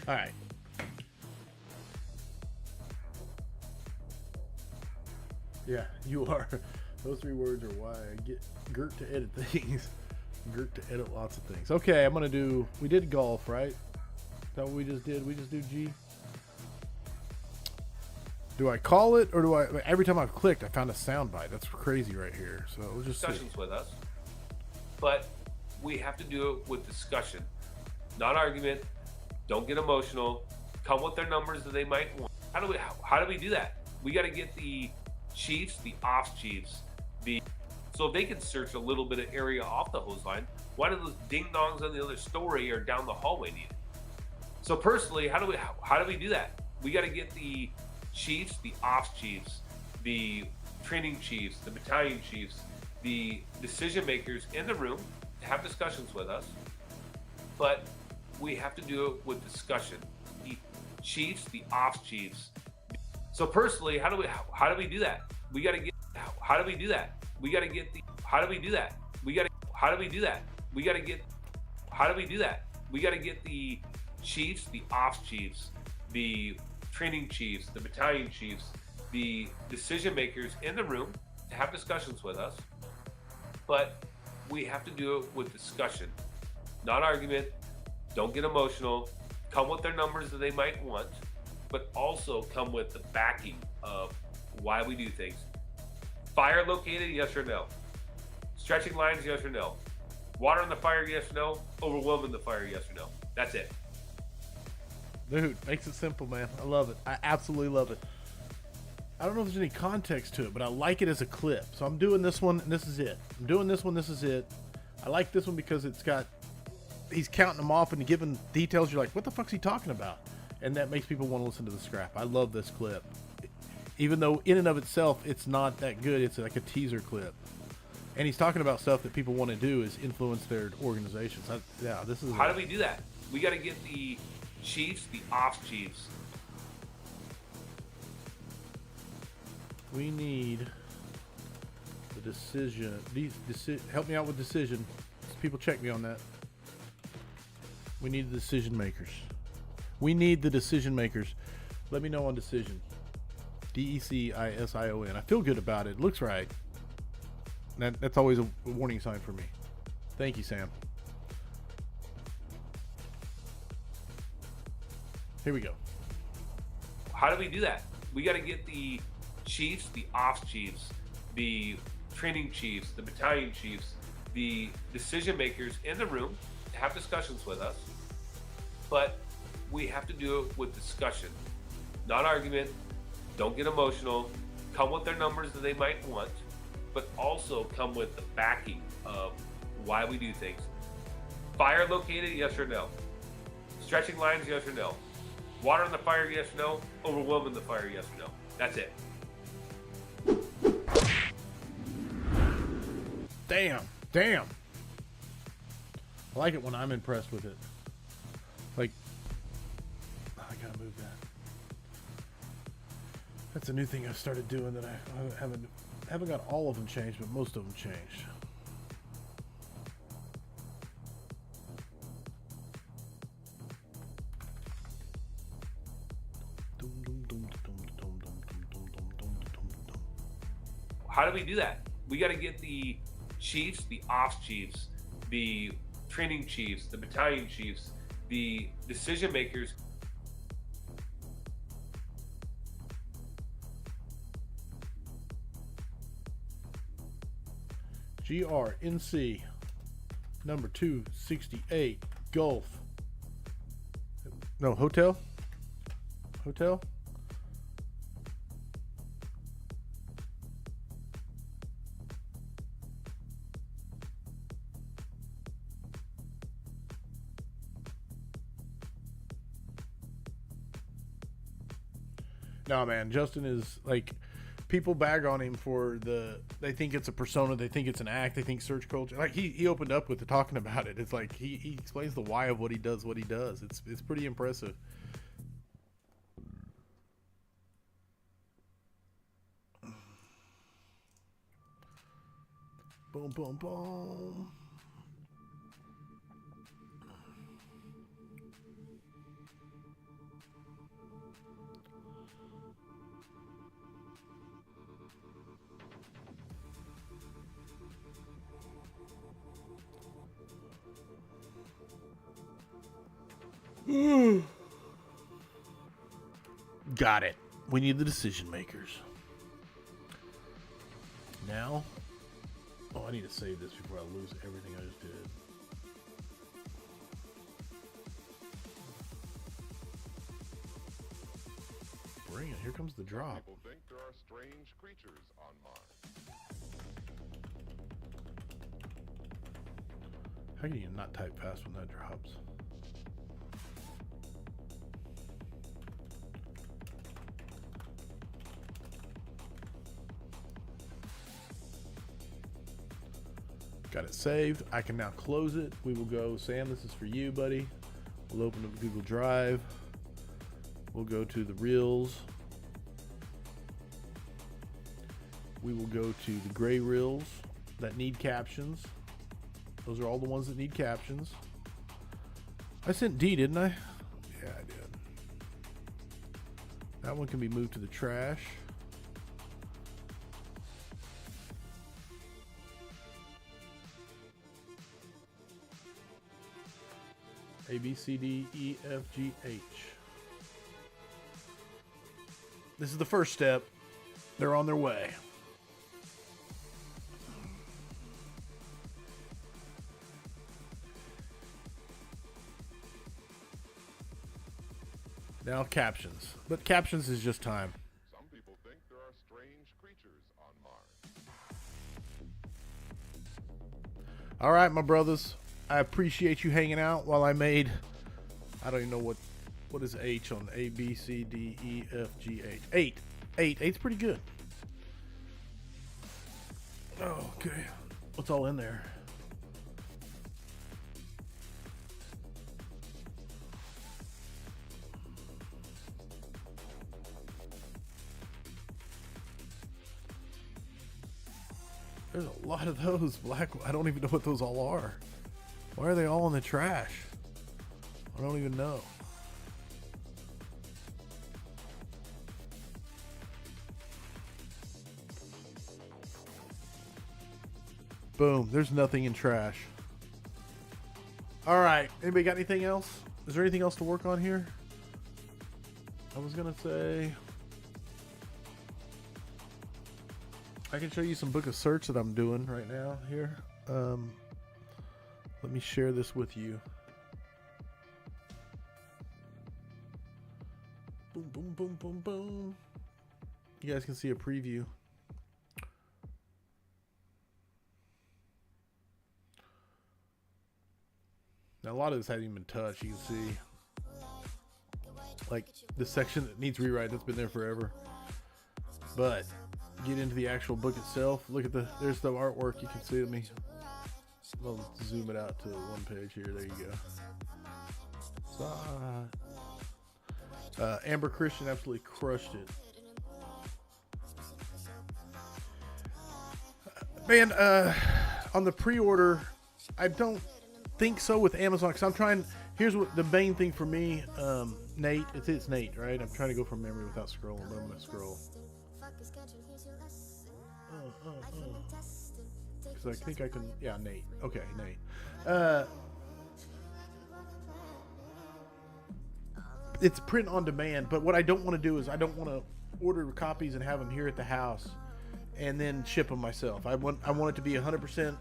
All right, Yeah, you are. Those 3 words are why I get Gert to edit things. Gert to edit lots of things. Okay, I'm gonna do. We did golf, right? Is that what we just did? We just do G. Do I call it or do I? Every time I've clicked, I found a soundbite. That's crazy right here. So we'll just Discussions with us, but we have to do it with discussion, not argument. Don't get emotional. Come with their numbers that they might want. How do we do that? We got to get the chiefs, the ops chiefs, so if they can search a little bit of area off the hose line, why do those ding dongs on the other story or down the hallway need it? So personally, how do we do that? We got to get the chiefs, the ops chiefs, the training chiefs, the battalion chiefs, the decision makers in the room to have discussions with us, but we have to do it with discussion. The chiefs, the ops chiefs. So personally, how do we do that? We got to get. How do we do that? We got to get the. How do we do that? We got to. How do we do that? We got to get. How do we do that? We got to get the chiefs, the ops chiefs, the training chiefs, the battalion chiefs, the decision makers in the room to have discussions with us, but we have to do it with discussion, not argument. Don't get emotional. Come with their numbers that they might want, but also come with the backing of why we do things. Fire located, yes or no? Stretching lines, yes or no? Water in the fire, yes or no? Overwhelming the fire, yes or no? That's it. Dude, makes it simple, man. I love it. I absolutely love it. I don't know if there's any context to it, but I like it as a clip. So I'm doing this one, and this is it. I'm doing this one, this is it. I like this one because it's got, he's counting them off and giving details. You're like, what the fuck's he talking about? And that makes people want to listen to the scrap. I love this clip. Even though in and of itself, it's not that good. It's like a teaser clip. And he's talking about stuff that people want to do is influence their organizations. Yeah, this is. How do we do that? We got to get the chiefs, the ops chiefs. We need the decision. Help me out with decision. People check me on that. We need the decision makers. We need the decision makers. Let me know on decision. DECISION. I feel good about it. Looks right. That's always a warning sign for me. Thank you, Sam. Here we go. How do we do that? We got to get the chiefs, the ops chiefs, the training chiefs, the battalion chiefs, the decision makers in the room to have discussions with us, but we have to do it with discussion, not argument. Don't get emotional. Come with their numbers that they might want, but also come with the backing of why we do things. Fire located, yes or no? Stretching lines, yes or no? Water in the fire, yes or no? Overwhelming the fire, yes or no? That's it. Damn. I like it when I'm impressed with it. Like, I gotta move that. That's a new thing I've started doing that I haven't got all of them changed, but most of them changed. How do we do that? We got to get the chiefs, the ops chiefs, the training chiefs, the battalion chiefs, the decision makers. GRNC number 268 Gulf. No, hotel. No, man, Justin is like, people bag on him for they think it's a persona, they think it's an act, they think search culture. Like he opened up with talking about it. It's like he explains the why of what he does. It's pretty impressive. Boom, boom, boom. Got it. We need the decision makers. Now, oh, I need to save this before I lose everything I just did. Bring it. Here comes the drop. People think there are strange creatures on Mars. How can you not type fast when that drops? Got it saved. I can now close it. We will go, Sam, this is for you, buddy. We'll open up Google Drive. We'll go to the Reels. We will go to the gray Reels that need captions. Those are all the ones that need captions. I sent D, didn't I? Yeah, I did. That one can be moved to the trash. A, B, C, D, E, F, G, H. This is the first step. They're on their way. Now captions. But captions is just time. Some people think there are strange creatures on Mars. All right, my brothers. I appreciate you hanging out while I made, I don't even know what is H on A, B, C, D, E, F, G, H. Eight's pretty good. Oh, okay. What's all in there? There's a lot of those black. I don't even know what those all are. Why are they all in the trash? I don't even know. Boom. There's nothing in trash. All right. Anybody got anything else? Is there anything else to work on here? I was going to say, I can show you some book of search that I'm doing right now here. Let me share this with you. Boom, boom, boom, boom, boom. You guys can see a preview. Now, a lot of this hasn't even been touched. You can see, like, the section that needs rewrite, that's been there forever. But get into the actual book itself. Look at there's the artwork. You can see me. I'll zoom it out to one page here. There you go. Amber Christian absolutely crushed it. Man, on the pre-order, I don't think so with Amazon, because I'm trying. Here's what the main thing for me, Nate. It's Nate, right? I'm trying to go from memory without scrolling, but I'm gonna scroll. Because I think I can. Yeah, Nate. Okay, Nate. It's print on demand, but what I don't want to do is I don't want to order copies and have them here at the house and then ship them myself. I want it to be 100%.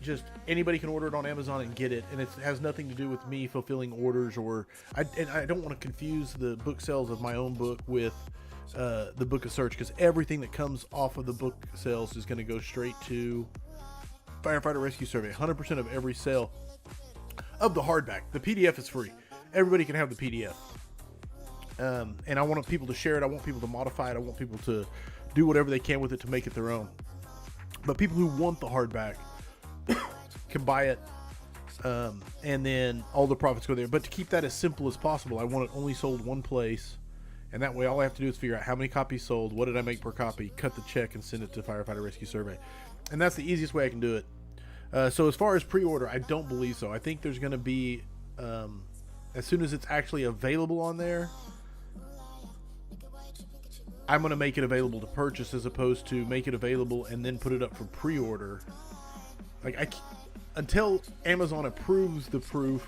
Just anybody can order it on Amazon and get it, and it has nothing to do with me fulfilling orders, or I don't want to confuse the book sales of my own book with the book of search, because everything that comes off of the book sales is going to go straight to Firefighter Rescue Survey. 100% of every sale of the hardback. The PDF is free. Everybody can have the PDF, and I want people to share it. I want people to modify it. I want people to do whatever they can with it to make it their own. But people who want the hardback can buy it, and then all the profits go there. But to keep that as simple as possible, I want it only sold one place, and that way all I have to do is figure out how many copies sold, what did I make per copy, cut the check, and send it to Firefighter Rescue Survey. And that's the easiest way I can do it. So as far as pre-order, I don't believe so. I think there's going to be, as soon as it's actually available on there, I'm going to make it available to purchase, as opposed to make it available and then put it up for pre-order. Like, until Amazon approves the proof,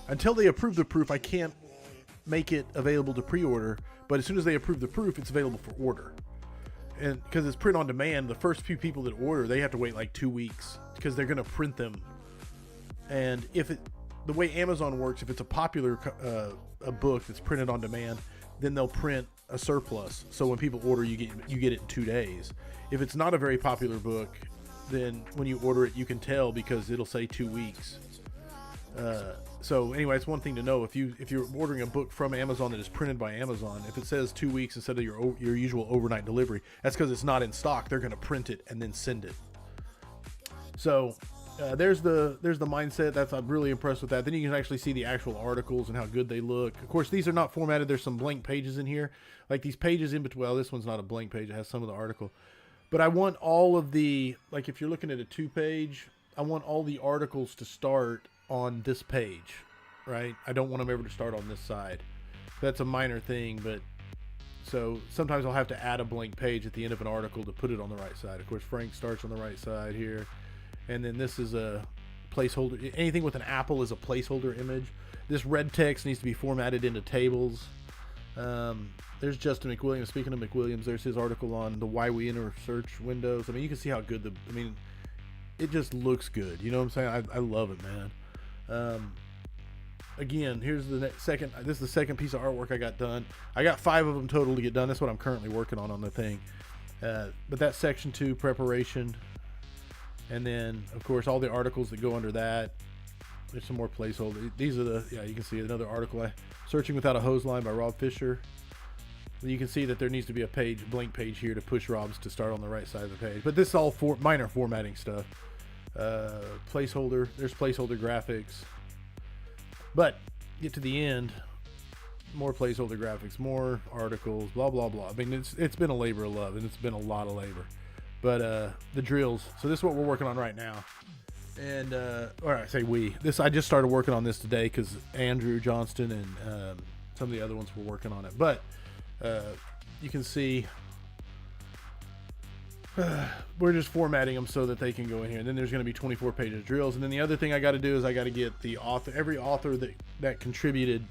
until they approve the proof, I can't make it available to pre-order. But as soon as they approve the proof, it's available for order. And because it's print on demand, the first few people that order, they have to wait like 2 weeks because they're going to print them. And the way Amazon works, if it's a popular a book that's printed on demand, then they'll print a surplus. So when people order, you get it in 2 days. If it's not a very popular book, then when you order it, you can tell because it'll say 2 weeks. So anyway, it's one thing to know. If you're ordering a book from Amazon that is printed by Amazon, if it says 2 weeks instead of your usual overnight delivery, that's because it's not in stock. They're going to print it and then send it. So there's the mindset. I'm really impressed with that. Then you can actually see the actual articles and how good they look. Of course, these are not formatted. There's some blank pages in here, like these pages in between. Well, this one's not a blank page. It has some of the article, but I want all of the, like if you're looking at a 2-page, I want all the articles to start on this page, right? I don't want them ever to start on this side. That's a minor thing, but so sometimes I'll have to add a blank page at the end of an article to put it on the right side. Of course, Frank starts on the right side here. And then this is a placeholder. Anything with an apple is a placeholder image. This red text needs to be formatted into tables. There's Justin McWilliams. Speaking of McWilliams, there's his article on the why we enter search windows. I mean, you can see how good it just looks good. You know what I'm saying? I love it, man. Again, here's the second. This is the second piece of artwork I got done. I got 5 of them total to get done. That's what I'm currently working on the thing. But that's section 2 preparation. And then, of course, all the articles that go under that. There's some more placeholders. These are you can see another article, Searching Without a Hose Line by Rob Fisher. You can see that there needs to be a blank page here to push Rob's to start on the right side of the page. But this is all minor formatting stuff. Placeholder, there's placeholder graphics. But get to the end, more placeholder graphics, more articles, blah, blah, blah. I mean, it's been a labor of love, and it's been a lot of labor. But the drills. So this is what we're working on right now. And or I say I just started working on this today because Andrew Johnston and some of the other ones were working on it. But you can see we're just formatting them so that they can go in here. And then there's going to be 24 pages of drills. And then the other thing I got to do is I got to get the author, every author that contributed.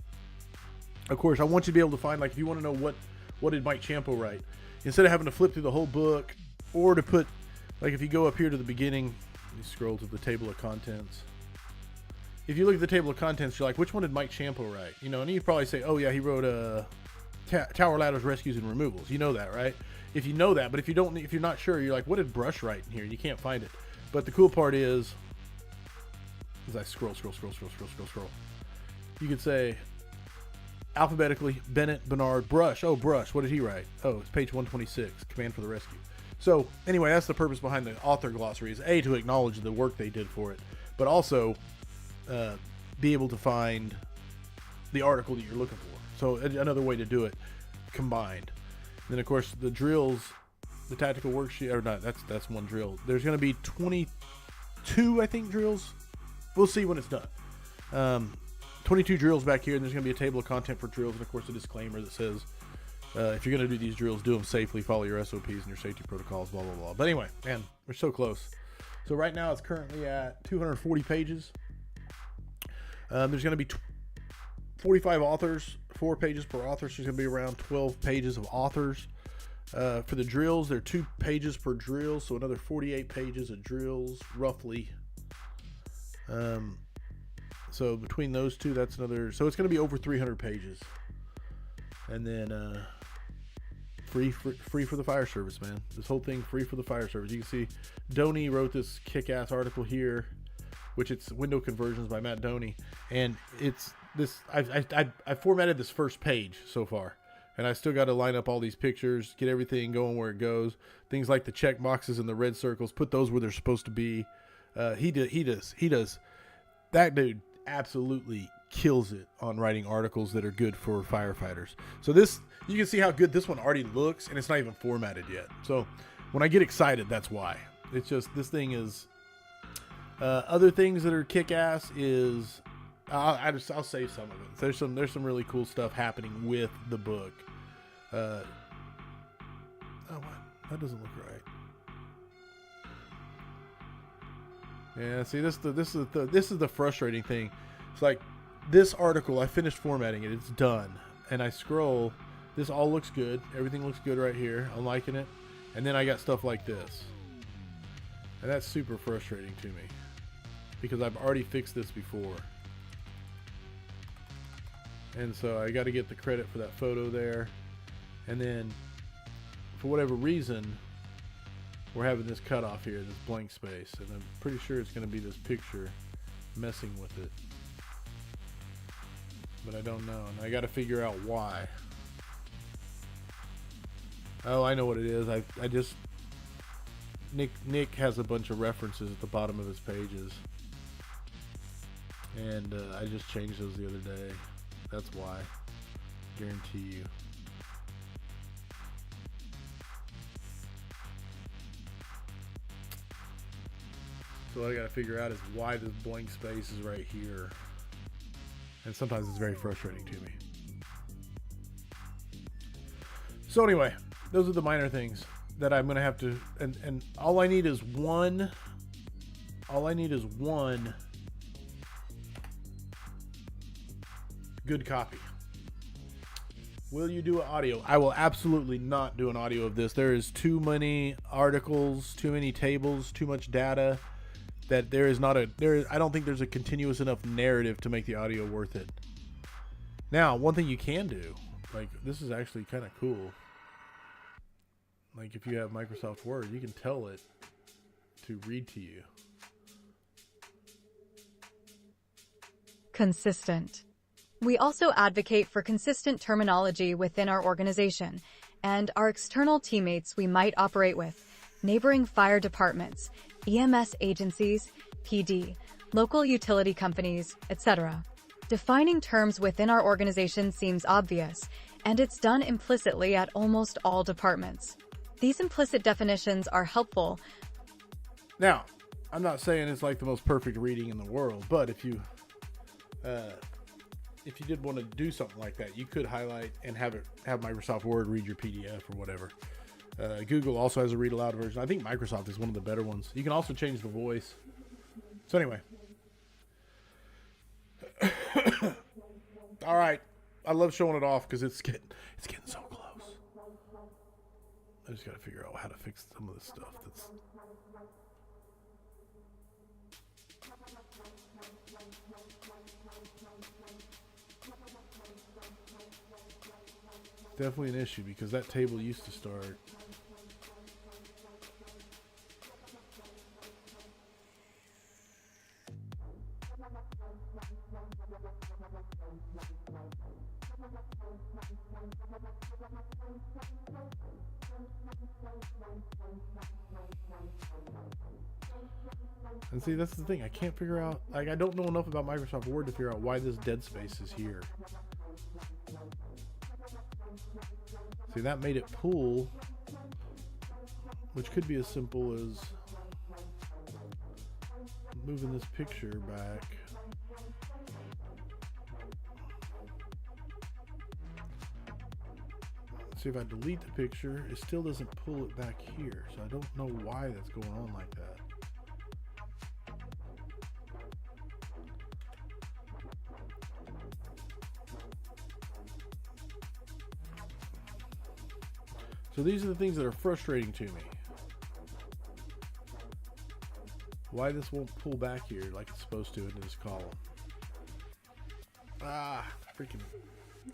Of course, I want you to be able to find, like, if you want to know what did Mike Champo write, instead of having to flip through the whole book. Or to put, like if you go up here to the beginning, you scroll to the table of contents. If you look at the table of contents, you're like, which one did Mike Champo write? You know, and you probably say, oh yeah, he wrote Tower Ladders, Rescues, and Removals. You know that, right? If you know that, but if you're not sure, you're like, what did Brush write in here? You can't find it. But the cool part is, as I scroll, you could say, alphabetically, Bennett, Bernard, Brush. Oh, Brush, what did he write? Oh, it's page 126, Command for the Rescue. So anyway, that's the purpose behind the author glossary, is to acknowledge the work they did for it, but also be able to find the article that you're looking for. So another way to do it, combined. And then of course the drills, the tactical worksheet, or not, that's one drill. There's going to be 22, I think, drills. We'll see when it's done. 22 drills back here, and there's going to be a table of content for drills, and of course a disclaimer that says, if you're going to do these drills, do them safely, follow your SOPs and your safety protocols, blah, blah, blah. But anyway, man, we're so close. So right now it's currently at 240 pages. There's going to be 45 authors, 4 pages per author. So there's going to be around 12 pages of authors. For the drills, there are 2 pages per drill. So another 48 pages of drills, roughly. So between those two, that's another. So it's going to be over 300 pages. And then free for the fire service, man. This whole thing free for the fire service. You can see Doney wrote this kick-ass article here, which it's window conversions by Matt Doney, and it's this. I formatted this first page so far, and I still got to line up all these pictures, get everything going where it goes. Things like the check boxes and the red circles, put those where they're supposed to be. He does. That dude absolutely kills it on writing articles that are good for firefighters. So this, you can see how good this one already looks, and it's not even formatted yet. So when I get excited, that's why. It's just, this thing is, other things that are kick-ass is, I'll save some of it. There's some really cool stuff happening with the book. Oh, that doesn't look right. Yeah, see, this is the frustrating thing. It's like, this article, I finished formatting it. It's done. And I scroll. This all looks good. Everything looks good right here. I'm liking it. And then I got stuff like this. And that's super frustrating to me. Because I've already fixed this before. And so I got to get the credit for that photo there. And then, for whatever reason, we're having this cutoff here, this blank space. And I'm pretty sure it's going to be this picture messing with it. But I don't know. And I got to figure out why. Oh, I know what it is. I just... Nick has a bunch of references at the bottom of his pages. And I just changed those the other day. That's why. Guarantee you. So what I gotta figure out is why this blank space is right here. And sometimes it's very frustrating to me. So anyway, those are the minor things that I'm gonna have to, and all I need is one good copy. Will you do an audio? I will absolutely not do an audio of this. There is too many articles, too many tables, too much data that I don't think there's a continuous enough narrative to make the audio worth it. Now, one thing you can do, like this is actually kind of cool. Like if you have Microsoft Word, you can tell it to read to you. Consistent. We also advocate for consistent terminology within our organization and our external teammates we might operate with, neighboring fire departments, EMS agencies, PD, local utility companies, etc. Defining terms within our organization seems obvious, and it's done implicitly at almost all departments. These implicit definitions are helpful. Now, I'm not saying it's like the most perfect reading in the world, but if you did want to do something like that, you could highlight and have Microsoft Word read your PDF or whatever. Google also has a read aloud version. I think Microsoft is one of the better ones. You can also change the voice. So anyway. All right. I love showing it off because it's getting so close. I just got to figure out how to fix some of this stuff. That's definitely an issue because that table used to start. And see, that's the thing. I can't figure out, like, I don't know enough about Microsoft Word to figure out why this dead space is here. See, that made it pull, which could be as simple as moving this picture back. See, if I delete the picture, it still doesn't pull it back here. So I don't know why that's going on like that. So these are the things that are frustrating to me. Why this won't pull back here like it's supposed to into this column. Ah, freaking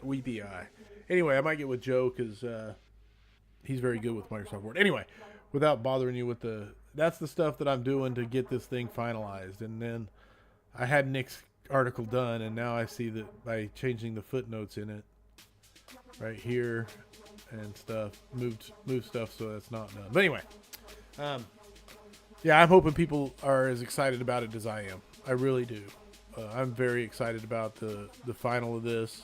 weepy eye. Anyway, I might get with Joe because he's very good with Microsoft Word. Anyway, without bothering you with that's the stuff that I'm doing to get this thing finalized. And then I had Nick's article done, and now I see that by changing the footnotes in it right here and stuff, moved stuff so that's not done. But anyway, yeah, I'm hoping people are as excited about it as I am. I really do. I'm very excited about the final of this.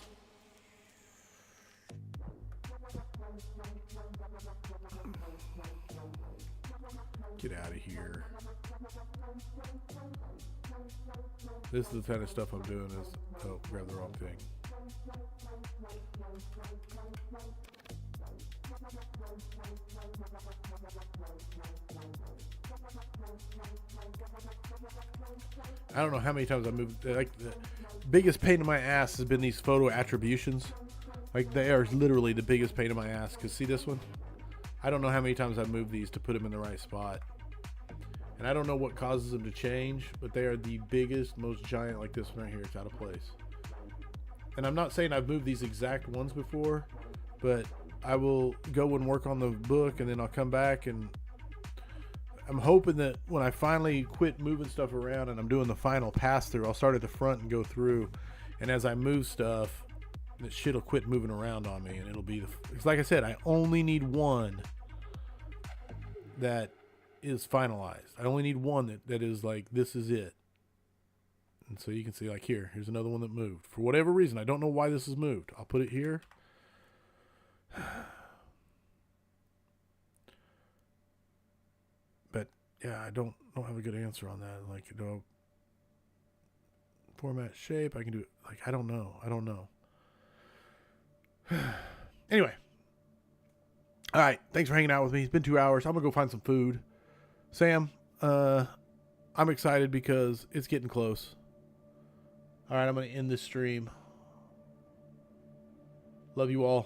Get out of here. This is the kind of stuff I'm doing grab the wrong thing. I don't know how many times I moved. Like biggest pain in my ass has been these photo attributions. Like, they are literally the biggest pain in my ass. Because see this one? I don't know how many times I've moved these to put them in the right spot. And I don't know what causes them to change, but they are the biggest, most giant, like this one right here. It's out of place. And I'm not saying I've moved these exact ones before, but I will go and work on the book, and then I'll come back, and I'm hoping that when I finally quit moving stuff around and I'm doing the final pass through, I'll start at the front and go through. And as I move stuff, the shit will quit moving around on me, and it'll be it's like I said, I only need one that is finalized. I only need one that is like, this is it. And so you can see, like, here's another one that moved for whatever reason. I don't know why this is moved. I'll put it here. But yeah, I don't have a good answer on that. Like, you know, format, shape, I can do it. Like, I don't know. Anyway. All right. Thanks for hanging out with me. It's been 2 hours. I'm going to go find some food. Sam, I'm excited because it's getting close. All right. I'm going to end this stream. Love you all.